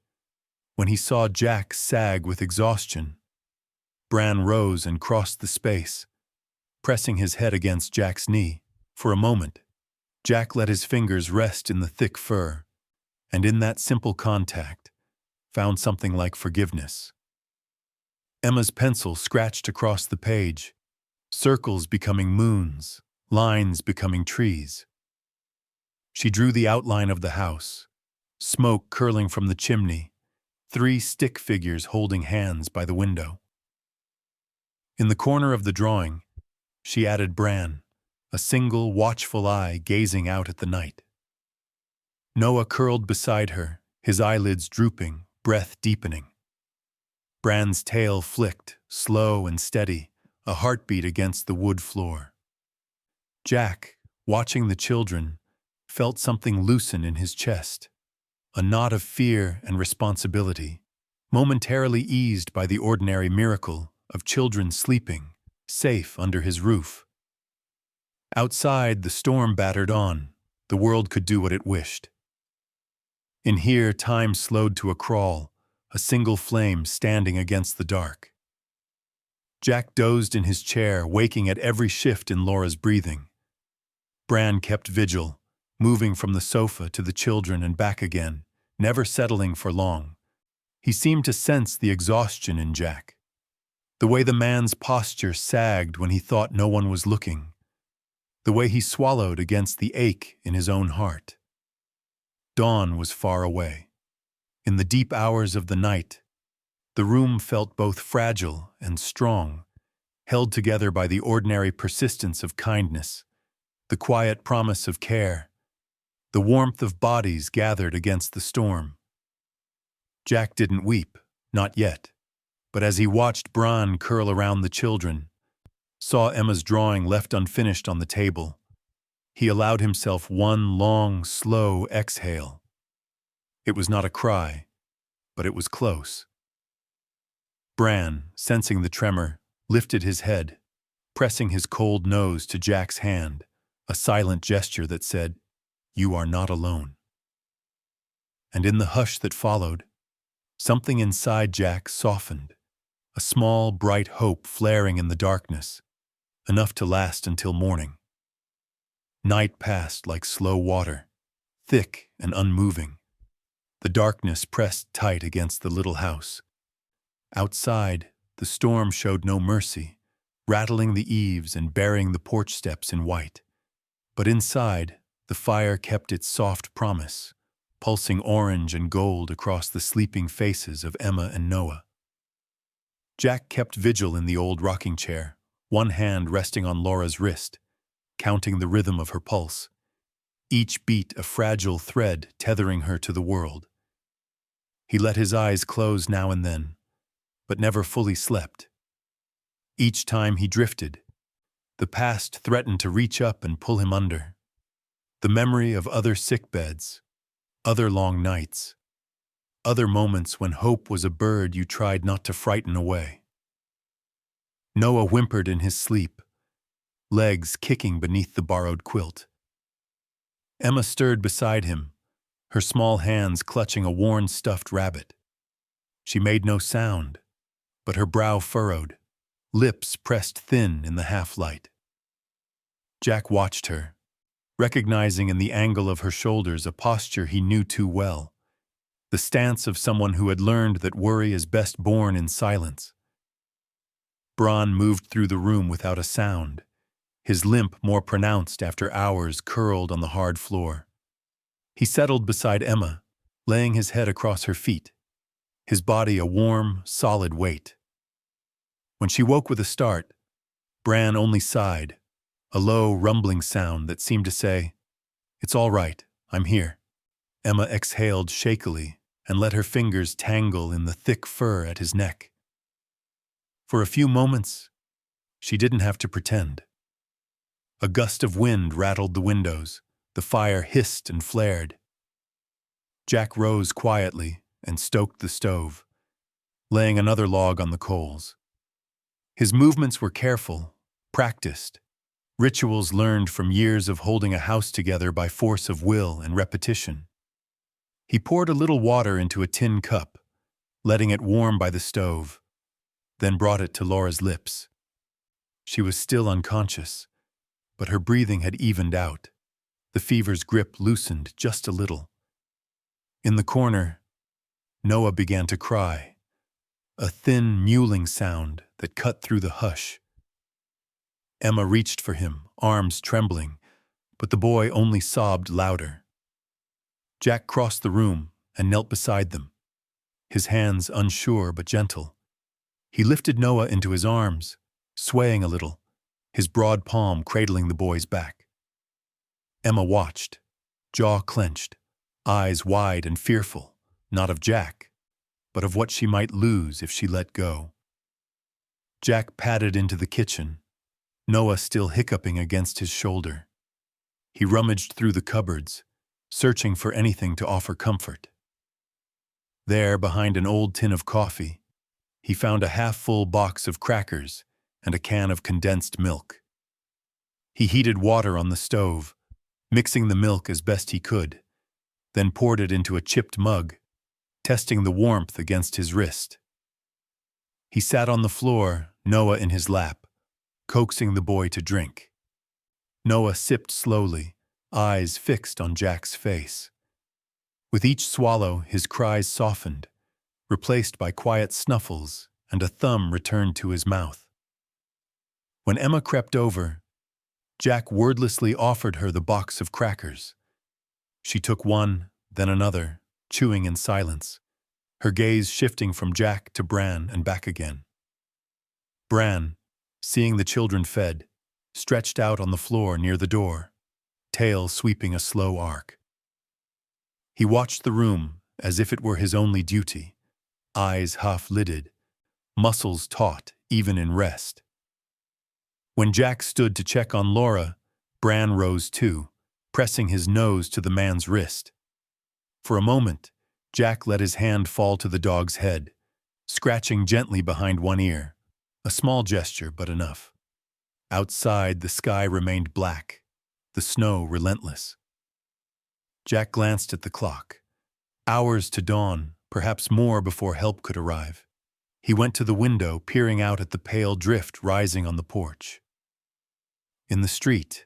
when he saw Jack sag with exhaustion, Bran rose and crossed the space, pressing his head against Jack's knee. For a moment, Jack let his fingers rest in the thick fur, and in that simple contact, found something like forgiveness. Emma's pencil scratched across the page, circles becoming moons, lines becoming trees. She drew the outline of the house, smoke curling from the chimney, 3 stick figures holding hands by the window. In the corner of the drawing, she added Bran, a single watchful eye gazing out at the night. Noah curled beside her, his eyelids drooping, breath deepening. Bran's tail flicked, slow and steady, a heartbeat against the wood floor. Jack, watching the children, felt something loosen in his chest, a knot of fear and responsibility, momentarily eased by the ordinary miracle of children sleeping, safe under his roof. Outside, the storm battered on. The world could do what it wished. In here, time slowed to a crawl, a single flame standing against the dark. Jack dozed in his chair, waking at every shift in Laura's breathing. Bran kept vigil, moving from the sofa to the children and back again, never settling for long. He seemed to sense the exhaustion in Jack, the way the man's posture sagged when he thought no one was looking, the way he swallowed against the ache in his own heart. Dawn was far away. In the deep hours of the night, the room felt both fragile and strong, held together by the ordinary persistence of kindness, the quiet promise of care, the warmth of bodies gathered against the storm. Jack didn't weep, not yet, but as he watched Bran curl around the children, saw Emma's drawing left unfinished on the table, he allowed himself one long, slow exhale. It was not a cry, but it was close. Bran, sensing the tremor, lifted his head, pressing his cold nose to Jack's hand, a silent gesture that said, "You are not alone." And in the hush that followed, something inside Jack softened, a small, bright hope flaring in the darkness, enough to last until morning. Night passed like slow water, thick and unmoving. The darkness pressed tight against the little house. Outside, the storm showed no mercy, rattling the eaves and burying the porch steps in white. But inside, the fire kept its soft promise, pulsing orange and gold across the sleeping faces of Emma and Noah. Jack kept vigil in the old rocking chair, one hand resting on Laura's wrist, counting the rhythm of her pulse, each beat a fragile thread tethering her to the world. He let his eyes close now and then, but never fully slept. Each time he drifted, the past threatened to reach up and pull him under. The memory of other sick beds, other long nights, other moments when hope was a bird you tried not to frighten away. Noah whimpered in his sleep, legs kicking beneath the borrowed quilt. Emma stirred beside him, her small hands clutching a worn stuffed rabbit. She made no sound, but her brow furrowed, lips pressed thin in the half-light. Jack watched her, recognizing in the angle of her shoulders a posture he knew too well, the stance of someone who had learned that worry is best borne in silence. Bran moved through the room without a sound, his limp more pronounced after hours curled on the hard floor. He settled beside Emma, laying his head across her feet, his body a warm, solid weight. When she woke with a start, Bran only sighed, a low, rumbling sound that seemed to say, "It's all right, I'm here." Emma exhaled shakily and let her fingers tangle in the thick fur at his neck. For a few moments, she didn't have to pretend. A gust of wind rattled the windows, the fire hissed and flared. Jack rose quietly and stoked the stove, laying another log on the coals. His movements were careful, practiced, rituals learned from years of holding a house together by force of will and repetition. He poured a little water into a tin cup, letting it warm by the stove, then brought it to Laura's lips. She was still unconscious, but her breathing had evened out. The fever's grip loosened just a little. In the corner, Noah began to cry, a thin, mewling sound that cut through the hush. Emma reached for him, arms trembling, but the boy only sobbed louder. Jack crossed the room and knelt beside them, his hands unsure but gentle. He lifted Noah into his arms, swaying a little, his broad palm cradling the boy's back. Emma watched, jaw clenched, eyes wide and fearful, not of Jack, but of what she might lose if she let go. Jack padded into the kitchen, Noah still hiccuping against his shoulder. He rummaged through the cupboards, searching for anything to offer comfort. There, behind an old tin of coffee, he found a half-full box of crackers and a can of condensed milk. He heated water on the stove, mixing the milk as best he could, then poured it into a chipped mug, testing the warmth against his wrist. He sat on the floor, Noah in his lap, coaxing the boy to drink. Noah sipped slowly, eyes fixed on Jack's face. With each swallow, his cries softened, replaced by quiet snuffles, and a thumb returned to his mouth. When Emma crept over, Jack wordlessly offered her the box of crackers. She took one, then another, chewing in silence, her gaze shifting from Jack to Bran and back again. Bran, seeing the children fed, stretched out on the floor near the door, tail sweeping a slow arc. He watched the room as if it were his only duty, eyes half-lidded, muscles taut even in rest. When Jack stood to check on Laura, Bran rose too, pressing his nose to the man's wrist. For a moment, Jack let his hand fall to the dog's head, scratching gently behind one ear, a small gesture but enough. Outside, the sky remained black, the snow relentless. Jack glanced at the clock. Hours to dawn, perhaps more before help could arrive. He went to the window, peering out at the pale drift rising on the porch. In the street,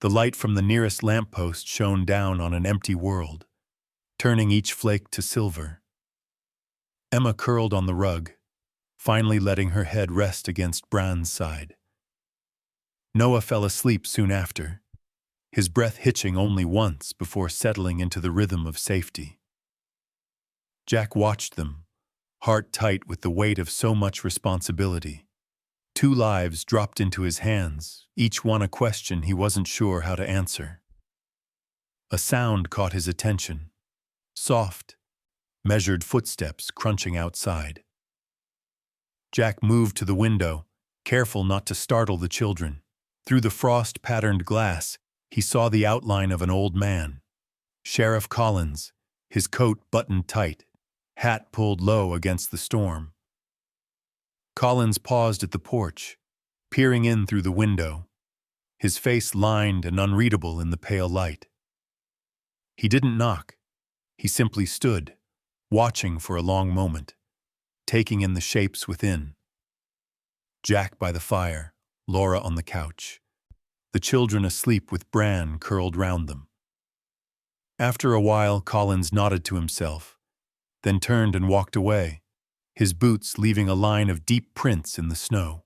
the light from the nearest lamppost shone down on an empty world, turning each flake to silver. Emma curled on the rug, finally letting her head rest against Bran's side. Noah fell asleep soon after, his breath hitching only once before settling into the rhythm of safety. Jack watched them, heart tight with the weight of so much responsibility. 2 lives dropped into his hands, each one a question he wasn't sure how to answer. A sound caught his attention. Soft, measured footsteps crunching outside. Jack moved to the window, careful not to startle the children. Through the frost-patterned glass, he saw the outline of an old man. Sheriff Collins, his coat buttoned tight, hat pulled low against the storm. Collins paused at the porch, peering in through the window, his face lined and unreadable in the pale light. He didn't knock. He simply stood, watching for a long moment, taking in the shapes within. Jack by the fire, Laura on the couch, the children asleep with Bran curled round them. After a while, Collins nodded to himself, then turned and walked away, his boots leaving a line of deep prints in the snow.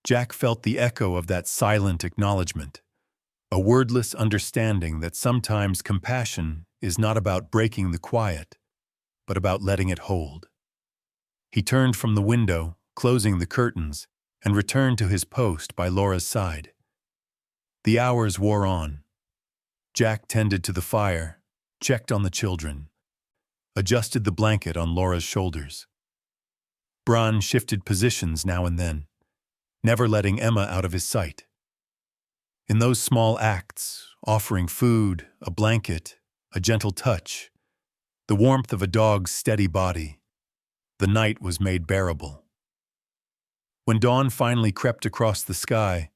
Jack felt the echo of that silent acknowledgement, a wordless understanding that sometimes compassion is not about breaking the quiet, but about letting it hold. He turned from the window, closing the curtains, and returned to his post by Laura's side. The hours wore on. Jack tended to the fire, checked on the children, adjusted the blanket on Laura's shoulders. Bran shifted positions now and then, never letting Emma out of his sight. In those small acts, offering food, a blanket, a gentle touch, the warmth of a dog's steady body, the night was made bearable. When dawn finally crept across the sky,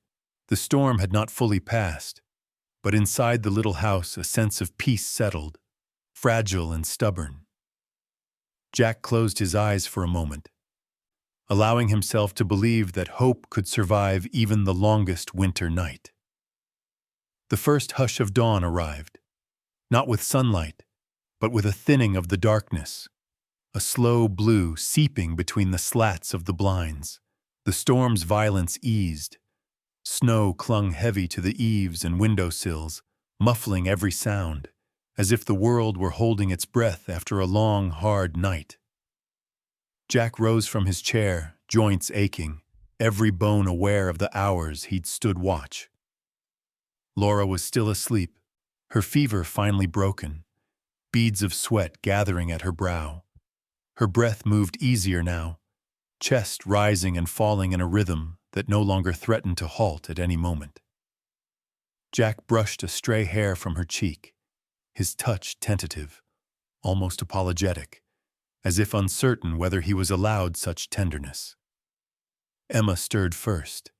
the storm had not fully passed, but inside the little house a sense of peace settled, fragile and stubborn. Jack closed his eyes for a moment, allowing himself to believe that hope could survive even the longest winter night. The first hush of dawn arrived, not with sunlight, but with a thinning of the darkness, a slow blue seeping between the slats of the blinds. The storm's violence eased. Snow clung heavy to the eaves and windowsills, muffling every sound, as if the world were holding its breath after a long, hard night. Jack rose from his chair, joints aching, every bone aware of the hours he'd stood watch. Laura was still asleep, her fever finally broken, beads of sweat gathering at her brow. Her breath moved easier now, chest rising and falling in a rhythm that no longer threatened to halt at any moment. Jack brushed a stray hair from her cheek, his touch tentative, almost apologetic, as if uncertain whether he was allowed such tenderness. Emma stirred first.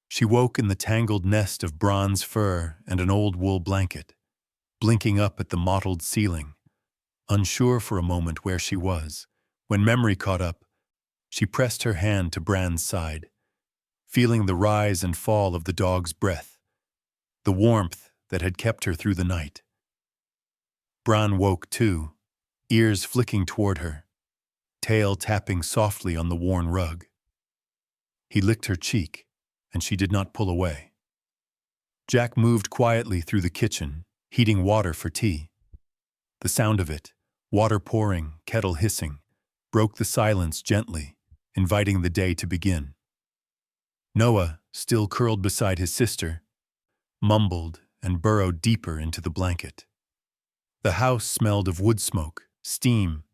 She woke in the tangled nest of bronze fur and an old wool blanket, blinking up at the mottled ceiling, unsure for a moment where she was. When memory caught up, she pressed her hand to Bran's side, feeling the rise and fall of the dog's breath, the warmth that had kept her through the night. Bran woke too, ears flicking toward her, tail tapping softly on the worn rug. He licked her cheek, and she did not pull away. Jack moved quietly through the kitchen, heating water for tea. The sound of it, water pouring, kettle hissing, broke the silence gently, inviting the day to begin. Noah, still curled beside his sister, mumbled and burrowed deeper into the blanket. The house smelled of wood smoke, steam,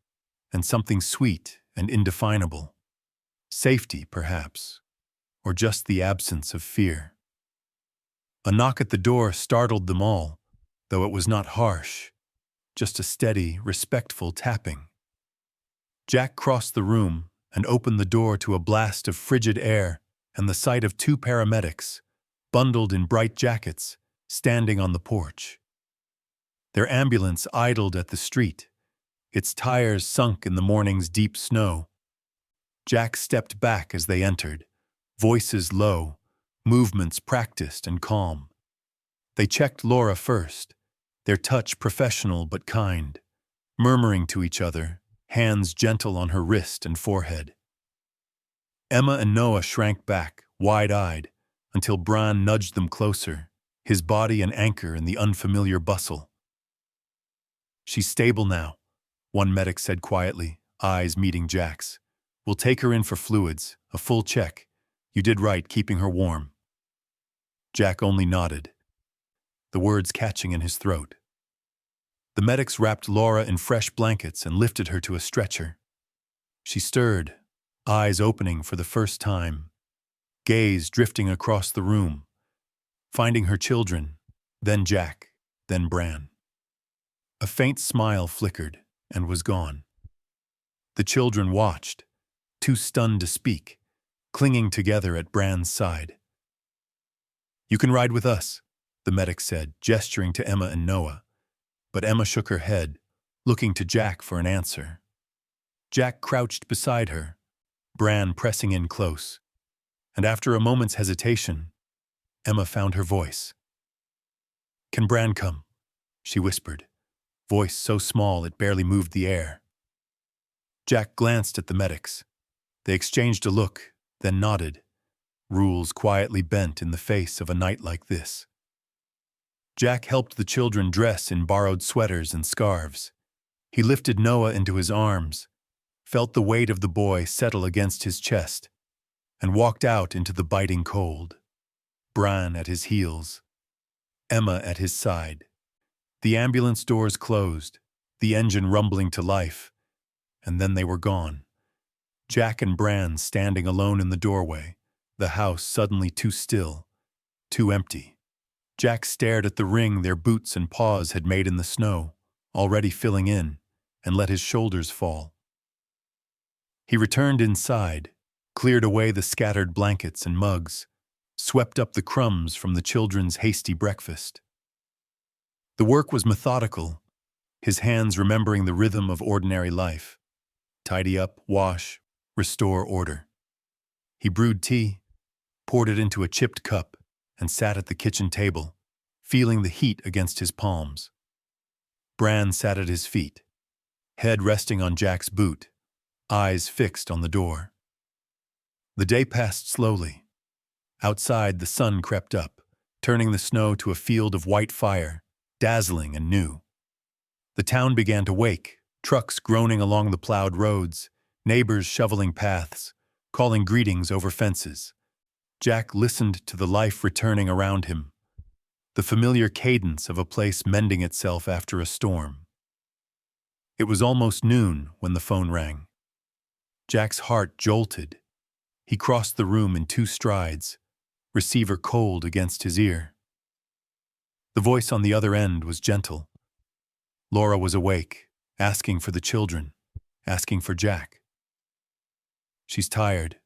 and something sweet and indefinable. Safety, perhaps, or just the absence of fear. A knock at the door startled them all, though it was not harsh, just a steady, respectful tapping. Jack crossed the room and opened the door to a blast of frigid air and the sight of two paramedics, bundled in bright jackets, standing on the porch. Their ambulance idled at the street, its tires sunk in the morning's deep snow. Jack stepped back as they entered, voices low, movements practiced and calm. They checked Laura first, their touch professional but kind, murmuring to each other, hands gentle on her wrist and forehead. Emma and Noah shrank back, wide-eyed, until Bran nudged them closer, his body an anchor in the unfamiliar bustle. "She's stable now," one medic said quietly, eyes meeting Jack's. "We'll take her in for fluids, a full check. You did right keeping her warm." Jack only nodded, the words catching in his throat. The medics wrapped Laura in fresh blankets and lifted her to a stretcher. She stirred, eyes opening for the first time, gaze drifting across the room, finding her children, then Jack, then Bran. A faint smile flickered and was gone. The children watched, too stunned to speak, clinging together at Bran's side. "You can ride with us," the medic said, gesturing to Emma and Noah. But Emma shook her head, looking to Jack for an answer. Jack crouched beside her, Bran pressing in close, and after a moment's hesitation, Emma found her voice. "Can Bran come?" she whispered, voice so small it barely moved the air. Jack glanced at the medics. They exchanged a look, then nodded, rules quietly bent in the face of a night like this. Jack helped the children dress in borrowed sweaters and scarves. He lifted Noah into his arms, felt the weight of the boy settle against his chest, and walked out into the biting cold. Bran at his heels, Emma at his side. The ambulance doors closed, the engine rumbling to life, and then they were gone. Jack and Bran standing alone in the doorway, the house suddenly too still, too empty. Jack stared at the ring their boots and paws had made in the snow, already filling in, and let his shoulders fall. He returned inside, cleared away the scattered blankets and mugs, swept up the crumbs from the children's hasty breakfast. The work was methodical, his hands remembering the rhythm of ordinary life. Tidy up, wash, restore order. He brewed tea, poured it into a chipped cup, and sat at the kitchen table, feeling the heat against his palms. Bran sat at his feet, head resting on Jack's boot, eyes fixed on the door. The day passed slowly. Outside, the sun crept up, turning the snow to a field of white fire, dazzling and new. The town began to wake, trucks groaning along the plowed roads, neighbors shoveling paths, calling greetings over fences. Jack listened to the life returning around him, the familiar cadence of a place mending itself after a storm. It was almost noon when the phone rang. Jack's heart jolted. He crossed the room in 2 strides, receiver cold against his ear. The voice on the other end was gentle. Laura was awake, asking for the children, asking for Jack. "She's tired,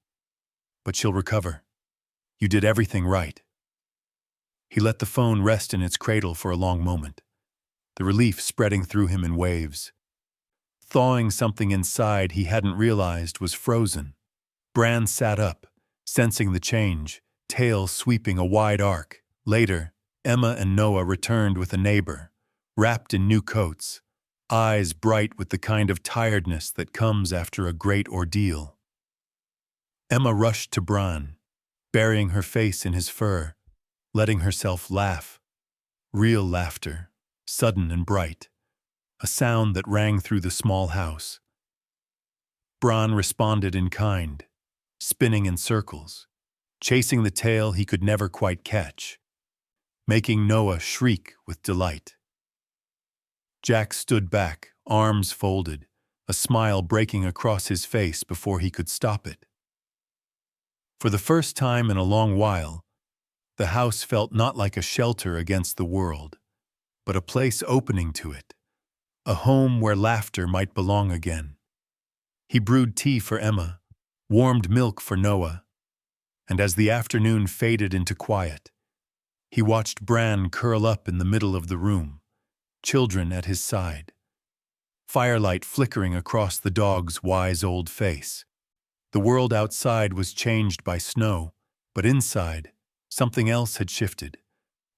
but she'll recover. You did everything right." He let the phone rest in its cradle for a long moment, the relief spreading through him in waves. Thawing something inside he hadn't realized was frozen. Bran sat up, sensing the change, tail sweeping a wide arc. Later, Emma and Noah returned with a neighbor, wrapped in new coats, eyes bright with the kind of tiredness that comes after a great ordeal. Emma rushed to Bran, burying her face in his fur, letting herself laugh. Real laughter, sudden and bright, a sound that rang through the small house. Bran responded in kind, spinning in circles, chasing the tail he could never quite catch, making Noah shriek with delight. Jack stood back, arms folded, a smile breaking across his face before he could stop it. For the first time in a long while, the house felt not like a shelter against the world, but a place opening to it, a home where laughter might belong again. He brewed tea for Emma, warmed milk for Noah, and as the afternoon faded into quiet, he watched Bran curl up in the middle of the room, children at his side, firelight flickering across the dog's wise old face. The world outside was changed by snow, but inside, something else had shifted,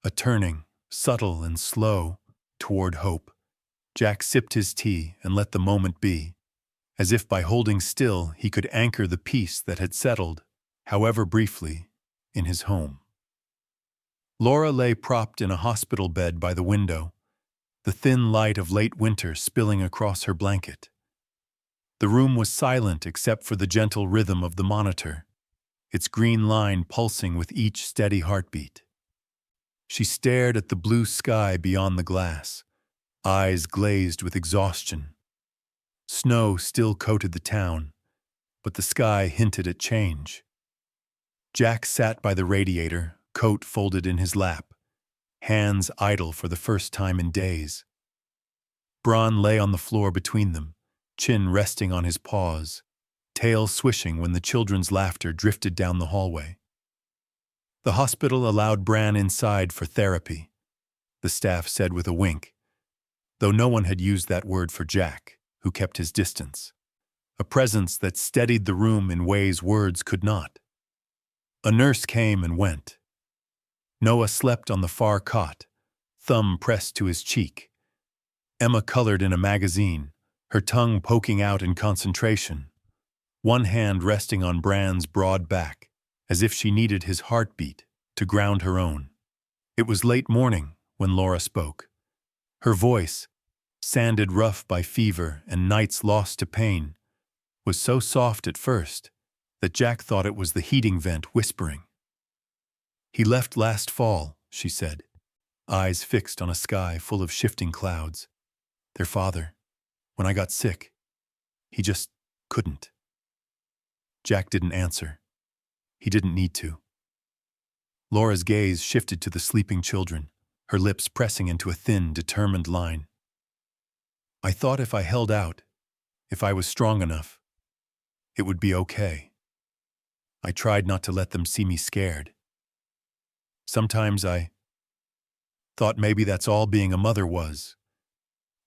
a turning, subtle and slow, toward hope. Jack sipped his tea and let the moment be, as if by holding still he could anchor the peace that had settled, however briefly, in his home. Laura lay propped in a hospital bed by the window, the thin light of late winter spilling across her blanket. The room was silent except for the gentle rhythm of the monitor, its green line pulsing with each steady heartbeat. She stared at the blue sky beyond the glass, eyes glazed with exhaustion. Snow still coated the town, but the sky hinted at change. Jack sat by the radiator, coat folded in his lap, hands idle for the first time in days. Bran lay on the floor between them, chin resting on his paws, tail swishing when the children's laughter drifted down the hallway. The hospital allowed Bran inside for therapy, the staff said with a wink, though no one had used that word for Jack, who kept his distance, a presence that steadied the room in ways words could not. A nurse came and went. Noah slept on the far cot, thumb pressed to his cheek. Emma colored in a magazine, her tongue poking out in concentration, one hand resting on Bran's broad back, as if she needed his heartbeat to ground her own. It was late morning when Laura spoke. Her voice, sanded rough by fever and nights lost to pain, was so soft at first that Jack thought it was the heating vent whispering. "He left last fall," she said, eyes fixed on a sky full of shifting clouds. "Their father, when I got sick, he just couldn't." Jack didn't answer. He didn't need to. Laura's gaze shifted to the sleeping children, her lips pressing into a thin, determined line. "I thought if I held out, if I was strong enough, it would be okay. I tried not to let them see me scared. Sometimes I thought maybe that's all being a mother was,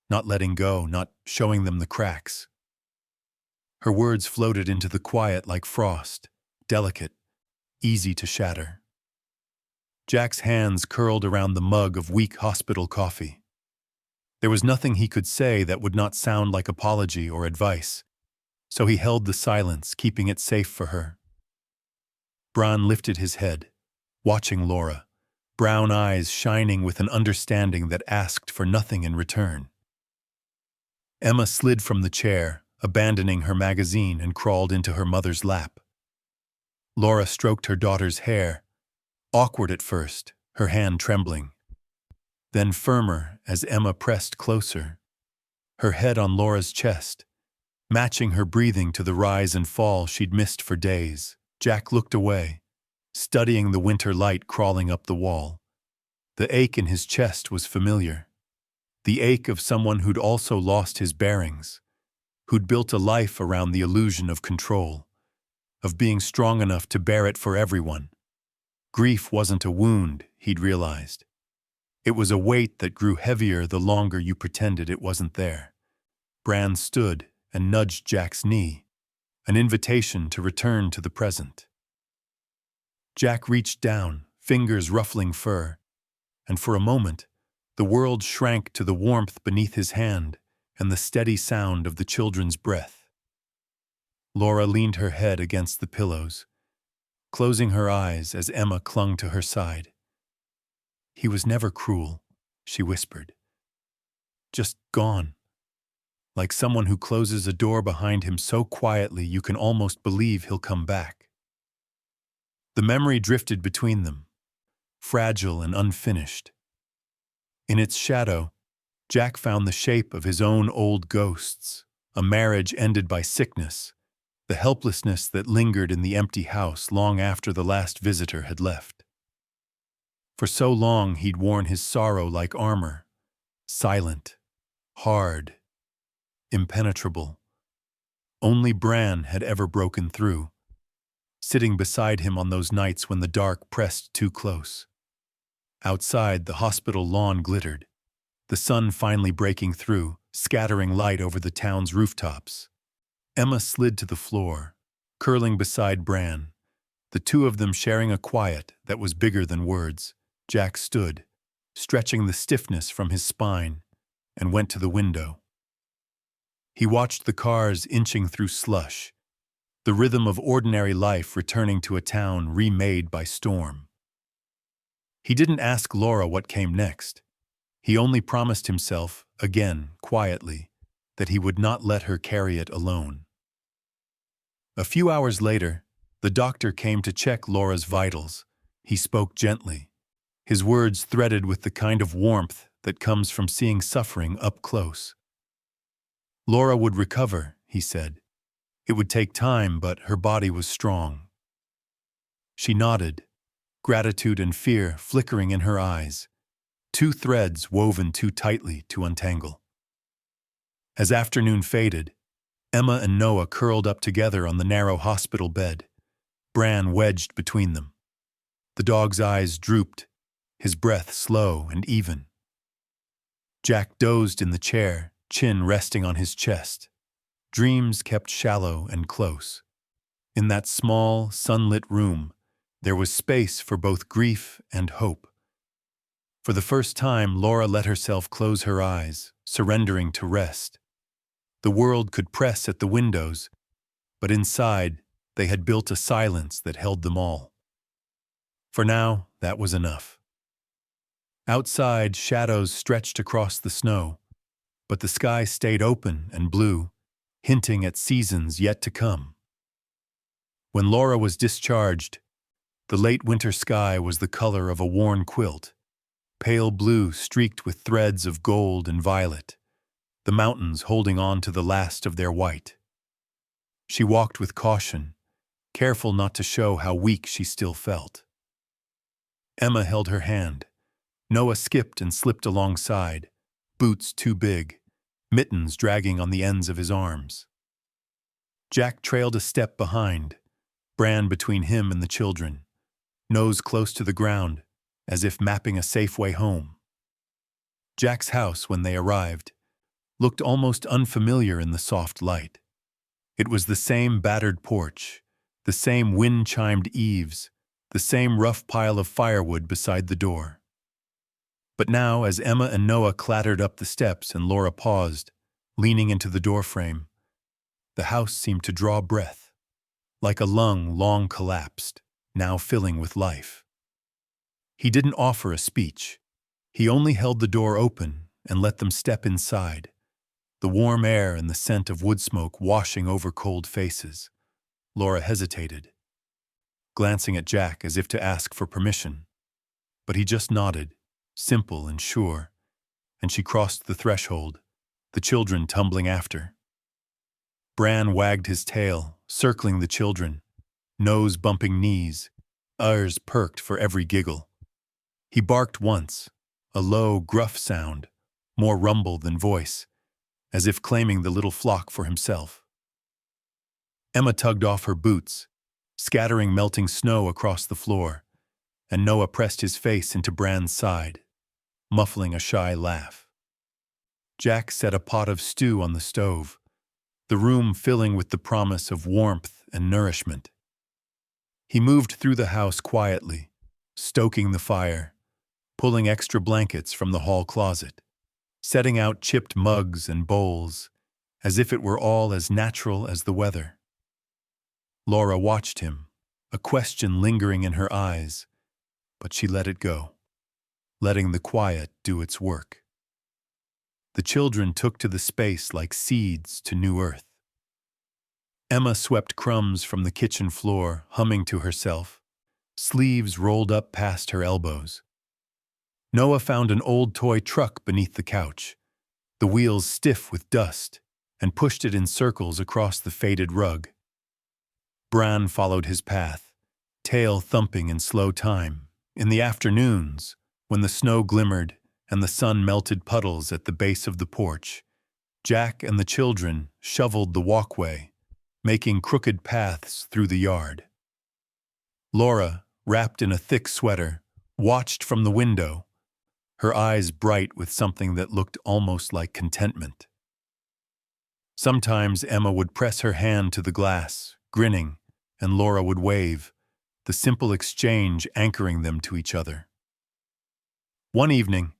not letting go, not showing them the cracks." Her words floated into the quiet like frost, delicate, easy to shatter. Jack's hands curled around the mug of weak hospital coffee. There was nothing he could say that would not sound like apology or advice, so he held the silence, keeping it safe for her. Bran lifted his head, watching Laura, brown eyes shining with an understanding that asked for nothing in return. Emma slid from the chair, abandoning her magazine, and crawled into her mother's lap. Laura stroked her daughter's hair, awkward at first, her hand trembling, then firmer as Emma pressed closer, her head on Laura's chest, matching her breathing to the rise and fall she'd missed for days. Jack looked away, studying the winter light crawling up the wall. The ache in his chest was familiar, the ache of someone who'd also lost his bearings, who'd built a life around the illusion of control, of being strong enough to bear it for everyone. Grief wasn't a wound, he'd realized. It was a weight that grew heavier the longer you pretended it wasn't there. Bran stood and nudged Jack's knee, an invitation to return to the present. Jack reached down, fingers ruffling fur, and for a moment, the world shrank to the warmth beneath his hand and the steady sound of the children's breath. Laura leaned her head against the pillows, closing her eyes as Emma clung to her side. "He was never cruel," she whispered. "Just gone. Like someone who closes a door behind him so quietly you can almost believe he'll come back." The memory drifted between them, fragile and unfinished. In its shadow, Jack found the shape of his own old ghosts, a marriage ended by sickness, the helplessness that lingered in the empty house long after the last visitor had left. For so long he'd worn his sorrow like armor, silent, hard, impenetrable. Only Bran had ever broken through, sitting beside him on those nights when the dark pressed too close. Outside, the hospital lawn glittered, the sun finally breaking through, scattering light over the town's rooftops. Emma slid to the floor, curling beside Bran, the two of them sharing a quiet that was bigger than words. Jack stood, stretching the stiffness from his spine, and went to the window. He watched the cars inching through slush, the rhythm of ordinary life returning to a town remade by storm. He didn't ask Laura what came next. He only promised himself, again, quietly, that he would not let her carry it alone. A few hours later, the doctor came to check Laura's vitals. He spoke gently, his words threaded with the kind of warmth that comes from seeing suffering up close. Laura would recover, he said. It would take time, but her body was strong. She nodded, gratitude and fear flickering in her eyes, two threads woven too tightly to untangle. As afternoon faded, Emma and Noah curled up together on the narrow hospital bed, Bran wedged between them. The dog's eyes drooped, his breath slow and even. Jack dozed in the chair, chin resting on his chest. Dreams kept shallow and close. In that small, sunlit room, there was space for both grief and hope. For the first time, Laura let herself close her eyes, surrendering to rest. The world could press at the windows, but inside, they had built a silence that held them all. For now, that was enough. Outside, shadows stretched across the snow, but the sky stayed open and blue, hinting at seasons yet to come. When Laura was discharged, the late winter sky was the color of a worn quilt, pale blue streaked with threads of gold and violet, the mountains holding on to the last of their white. She walked with caution, careful not to show how weak she still felt. Emma held her hand. Noah skipped and slipped alongside, boots too big, mittens dragging on the ends of his arms. Jack trailed a step behind, Bran between him and the children, nose close to the ground, as if mapping a safe way home. Jack's house, when they arrived, looked almost unfamiliar in the soft light. It was the same battered porch, the same wind-chimed eaves, the same rough pile of firewood beside the door. But now, as Emma and Noah clattered up the steps and Laura paused, leaning into the doorframe, the house seemed to draw breath, like a lung long collapsed, now filling with life. He didn't offer a speech. He only held the door open and let them step inside, the warm air and the scent of wood smoke washing over cold faces. Laura hesitated, glancing at Jack as if to ask for permission, but he just nodded, simple and sure, and she crossed the threshold, the children tumbling after. Bran wagged his tail, circling the children, nose bumping knees, ears perked for every giggle. He barked once, a low, gruff sound, more rumble than voice, as if claiming the little flock for himself. Emma tugged off her boots, scattering melting snow across the floor, and Noah pressed his face into Bran's side, muffling a shy laugh. Jack set a pot of stew on the stove, the room filling with the promise of warmth and nourishment. He moved through the house quietly, stoking the fire, pulling extra blankets from the hall closet, setting out chipped mugs and bowls, as if it were all as natural as the weather. Laura watched him, a question lingering in her eyes, but she let it go, letting the quiet do its work. The children took to the space like seeds to new earth. Emma swept crumbs from the kitchen floor, humming to herself, sleeves rolled up past her elbows. Noah found an old toy truck beneath the couch, the wheels stiff with dust, and pushed it in circles across the faded rug. Bran followed his path, tail thumping in slow time. In the afternoons, when the snow glimmered and the sun melted puddles at the base of the porch, Jack and the children shoveled the walkway, making crooked paths through the yard. Laura, wrapped in a thick sweater, watched from the window, her eyes bright with something that looked almost like contentment. Sometimes Emma would press her hand to the glass, grinning, and Laura would wave, the simple exchange anchoring them to each other. One evening,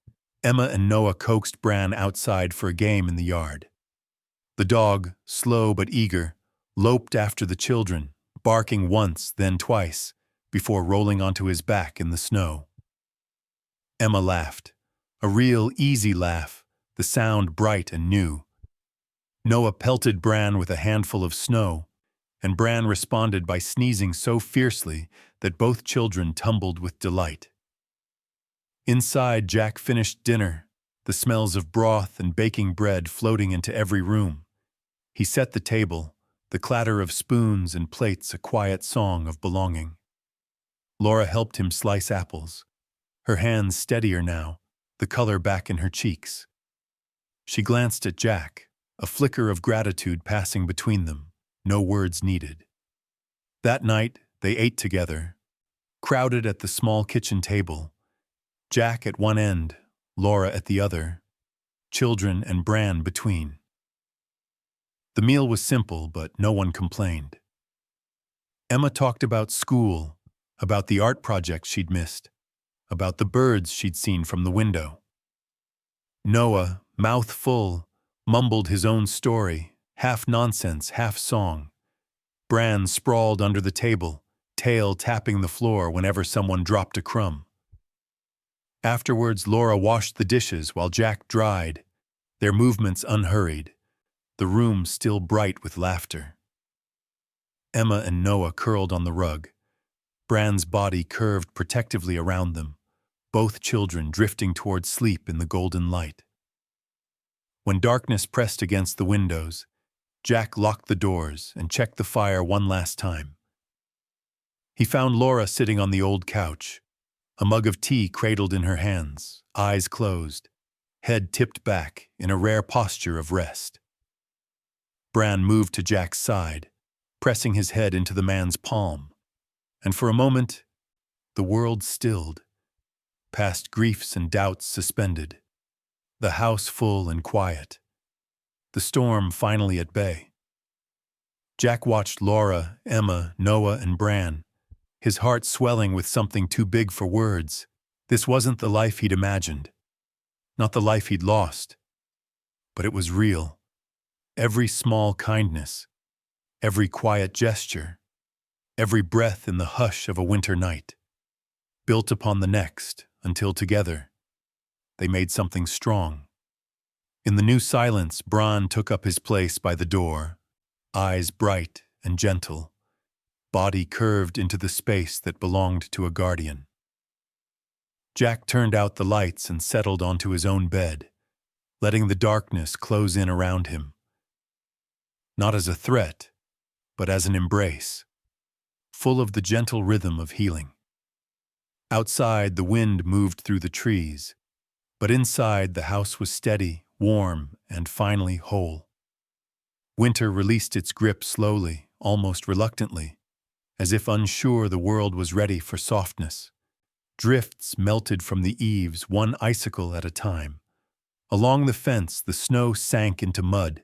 Emma and Noah coaxed Bran outside for a game in the yard. The dog, slow but eager, loped after the children, barking once, then twice, before rolling onto his back in the snow. Emma laughed, a real easy laugh, the sound bright and new. Noah pelted Bran with a handful of snow, and Bran responded by sneezing so fiercely that both children tumbled with delight. Inside, Jack finished dinner, the smells of broth and baking bread floating into every room. He set the table, the clatter of spoons and plates a quiet song of belonging. Laura helped him slice apples, her hands steadier now, the color back in her cheeks. She glanced at Jack, a flicker of gratitude passing between them, no words needed. That night, they ate together, crowded at the small kitchen table, Jack at one end, Laura at the other, children and Bran between. The meal was simple, but no one complained. Emma talked about school, about the art project she'd missed, about the birds she'd seen from the window. Noah, mouth full, mumbled his own story, half nonsense, half song. Bran sprawled under the table, tail tapping the floor whenever someone dropped a crumb. Afterwards, Laura washed the dishes while Jack dried, their movements unhurried, the room still bright with laughter. Emma and Noah curled on the rug, Bran's body curved protectively around them, both children drifting toward sleep in the golden light. When darkness pressed against the windows, Jack locked the doors and checked the fire one last time. He found Laura sitting on the old couch, a mug of tea cradled in her hands, eyes closed, head tipped back in a rare posture of rest. Bran moved to Jack's side, pressing his head into the man's palm, and for a moment, the world stilled, past griefs and doubts suspended, the house full and quiet, the storm finally at bay. Jack watched Laura, Emma, Noah, and Bran, his heart swelling with something too big for words. This wasn't the life he'd imagined, not the life he'd lost, but it was real. Every small kindness, every quiet gesture, every breath in the hush of a winter night, built upon the next until together they made something strong. In the new silence, Bran took up his place by the door, eyes bright and gentle, body curved into the space that belonged to a guardian. Jack turned out the lights and settled onto his own bed, letting the darkness close in around him. Not as a threat, but as an embrace, full of the gentle rhythm of healing. Outside, the wind moved through the trees, but inside, the house was steady, warm, and finally whole. Winter released its grip slowly, almost reluctantly, as if unsure the world was ready for softness. Drifts melted from the eaves, one icicle at a time. Along the fence, the snow sank into mud.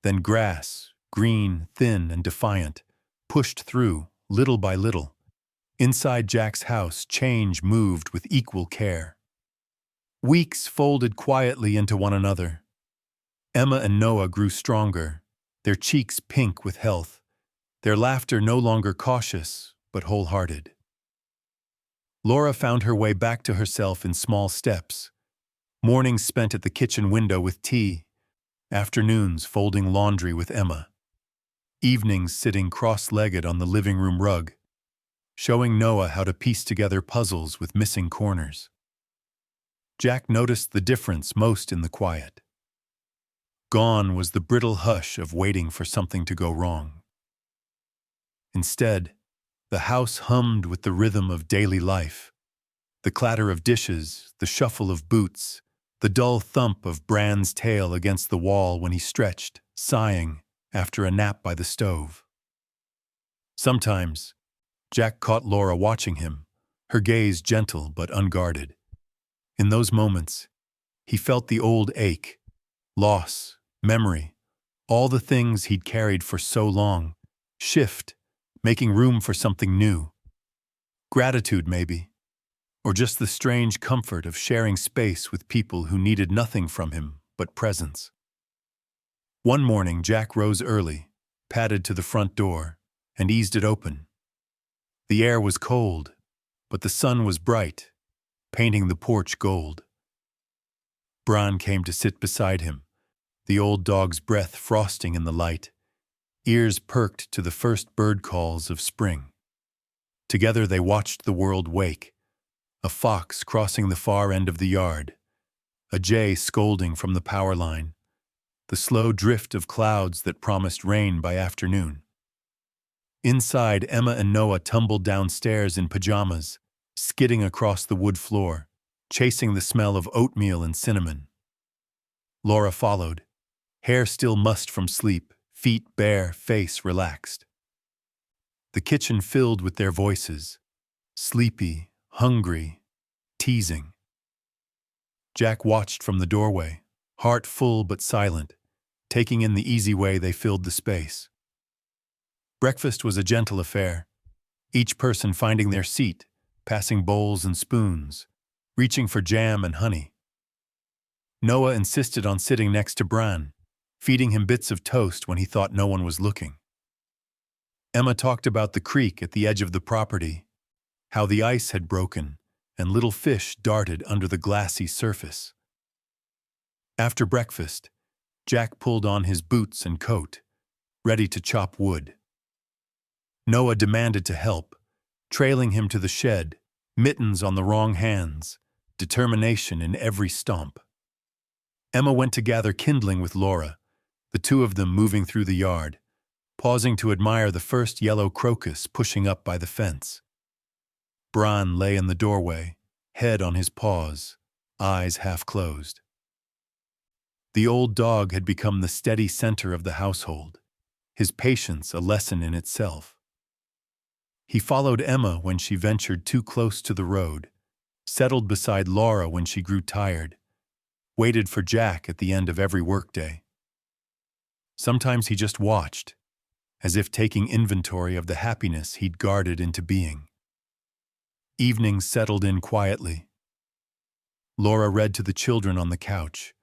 Then grass, green, thin, and defiant, pushed through, little by little. Inside Jack's house, change moved with equal care. Weeks folded quietly into one another. Emma and Noah grew stronger, their cheeks pink with health, their laughter no longer cautious, but wholehearted. Laura found her way back to herself in small steps. Mornings spent at the kitchen window with tea, afternoons folding laundry with Emma, evenings sitting cross-legged on the living room rug, showing Noah how to piece together puzzles with missing corners. Jack noticed the difference most in the quiet. Gone was the brittle hush of waiting for something to go wrong. Instead, the house hummed with the rhythm of daily life. The clatter of dishes, the shuffle of boots, the dull thump of Bran's tail against the wall when he stretched, sighing, after a nap by the stove. Sometimes, Jack caught Laura watching him, her gaze gentle but unguarded. In those moments, he felt the old ache, loss, memory, all the things he'd carried for so long, shift, making room for something new. Gratitude, maybe, or just the strange comfort of sharing space with people who needed nothing from him but presence. One morning, Jack rose early, padded to the front door, and eased it open. The air was cold, but the sun was bright, painting the porch gold. Bran came to sit beside him, the old dog's breath frosting in the light, ears perked to the first bird calls of spring. Together they watched the world wake, a fox crossing the far end of the yard, a jay scolding from the power line, the slow drift of clouds that promised rain by afternoon. Inside, Emma and Noah tumbled downstairs in pajamas, skidding across the wood floor, chasing the smell of oatmeal and cinnamon. Laura followed, hair still mussed from sleep, feet bare, face relaxed. The kitchen filled with their voices, sleepy, hungry, teasing. Jack watched from the doorway, heart full but silent, taking in the easy way they filled the space. Breakfast was a gentle affair, each person finding their seat, passing bowls and spoons, reaching for jam and honey. Noah insisted on sitting next to Bran, feeding him bits of toast when he thought no one was looking. Emma talked about the creek at the edge of the property, how the ice had broken and little fish darted under the glassy surface. After breakfast, Jack pulled on his boots and coat, ready to chop wood. Noah demanded to help, trailing him to the shed, mittens on the wrong hands, determination in every stomp. Emma went to gather kindling with Laura, the two of them moving through the yard, pausing to admire the first yellow crocus pushing up by the fence. Bran lay in the doorway, head on his paws, eyes half closed. The old dog had become the steady center of the household, his patience a lesson in itself. He followed Emma when she ventured too close to the road, settled beside Laura when she grew tired, waited for Jack at the end of every workday. Sometimes he just watched, as if taking inventory of the happiness he'd guarded into being. Evenings settled in quietly. Laura read to the children on the couch,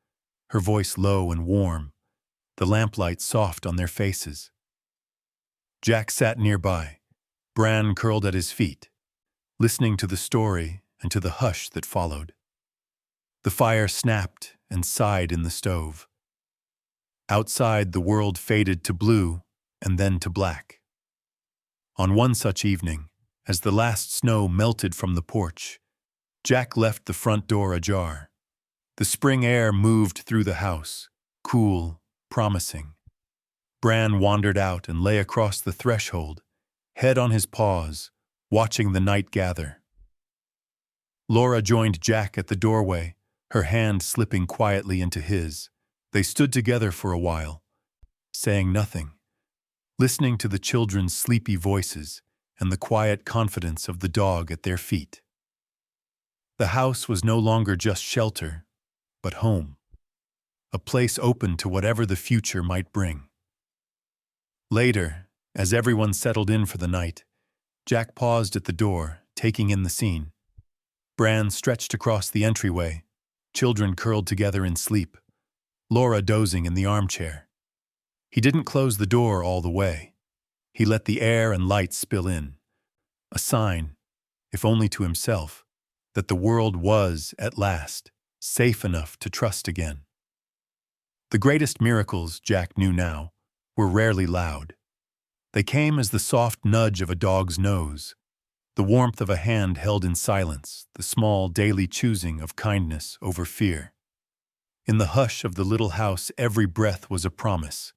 her voice low and warm, the lamplight soft on their faces. Jack sat nearby, Bran curled at his feet, listening to the story and to the hush that followed. The fire snapped and sighed in the stove. Outside, the world faded to blue and then to black. On one such evening, as the last snow melted from the porch, Jack left the front door ajar. The spring air moved through the house, cool, promising. Bran wandered out and lay across the threshold, head on his paws, watching the night gather. Laura joined Jack at the doorway, her hand slipping quietly into his. They stood together for a while, saying nothing, listening to the children's sleepy voices and the quiet confidence of the dog at their feet. The house was no longer just shelter, but home, a place open to whatever the future might bring. Later, as everyone settled in for the night, Jack paused at the door, taking in the scene. Bran stretched across the entryway, children curled together in sleep, Laura dozing in the armchair. He didn't close the door all the way. He let the air and light spill in, a sign, if only to himself, that the world was, at last, safe enough to trust again. The greatest miracles, Jack knew now, were rarely loud. They came as the soft nudge of a dog's nose, the warmth of a hand held in silence, the small daily choosing of kindness over fear. In the hush of the little house, every breath was a promise.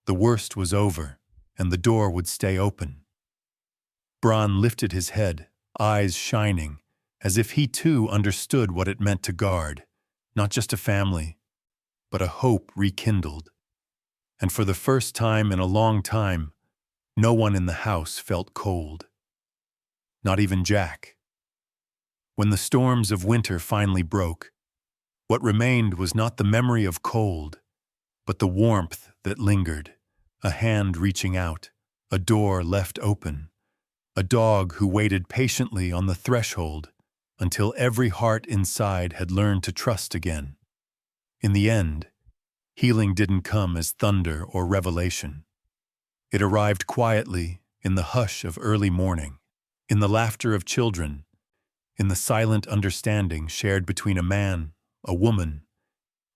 The worst was over, and the door would stay open. Bron lifted his head, eyes shining, as if he too understood what it meant to guard, not just a family, but a hope rekindled. And for the first time in a long time, no one in the house felt cold. Not even Jack. When the storms of winter finally broke, what remained was not the memory of cold, but the warmth that lingered, a hand reaching out, a door left open, a dog who waited patiently on the threshold until every heart inside had learned to trust again. In the end, healing didn't come as thunder or revelation. It arrived quietly in the hush of early morning, in the laughter of children, in the silent understanding shared between a man, a woman,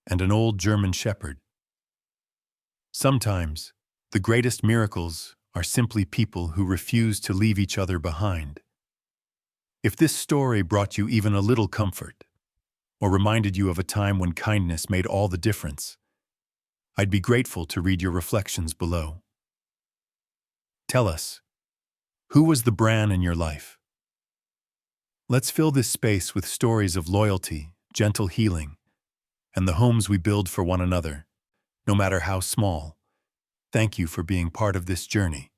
and an old German shepherd. Sometimes, the greatest miracles are simply people who refuse to leave each other behind. If this story brought you even a little comfort, or reminded you of a time when kindness made all the difference, I'd be grateful to read your reflections below. Tell us, who was the Bran in your life? Let's fill this space with stories of loyalty, gentle healing, and the homes we build for one another, no matter how small. Thank you for being part of this journey.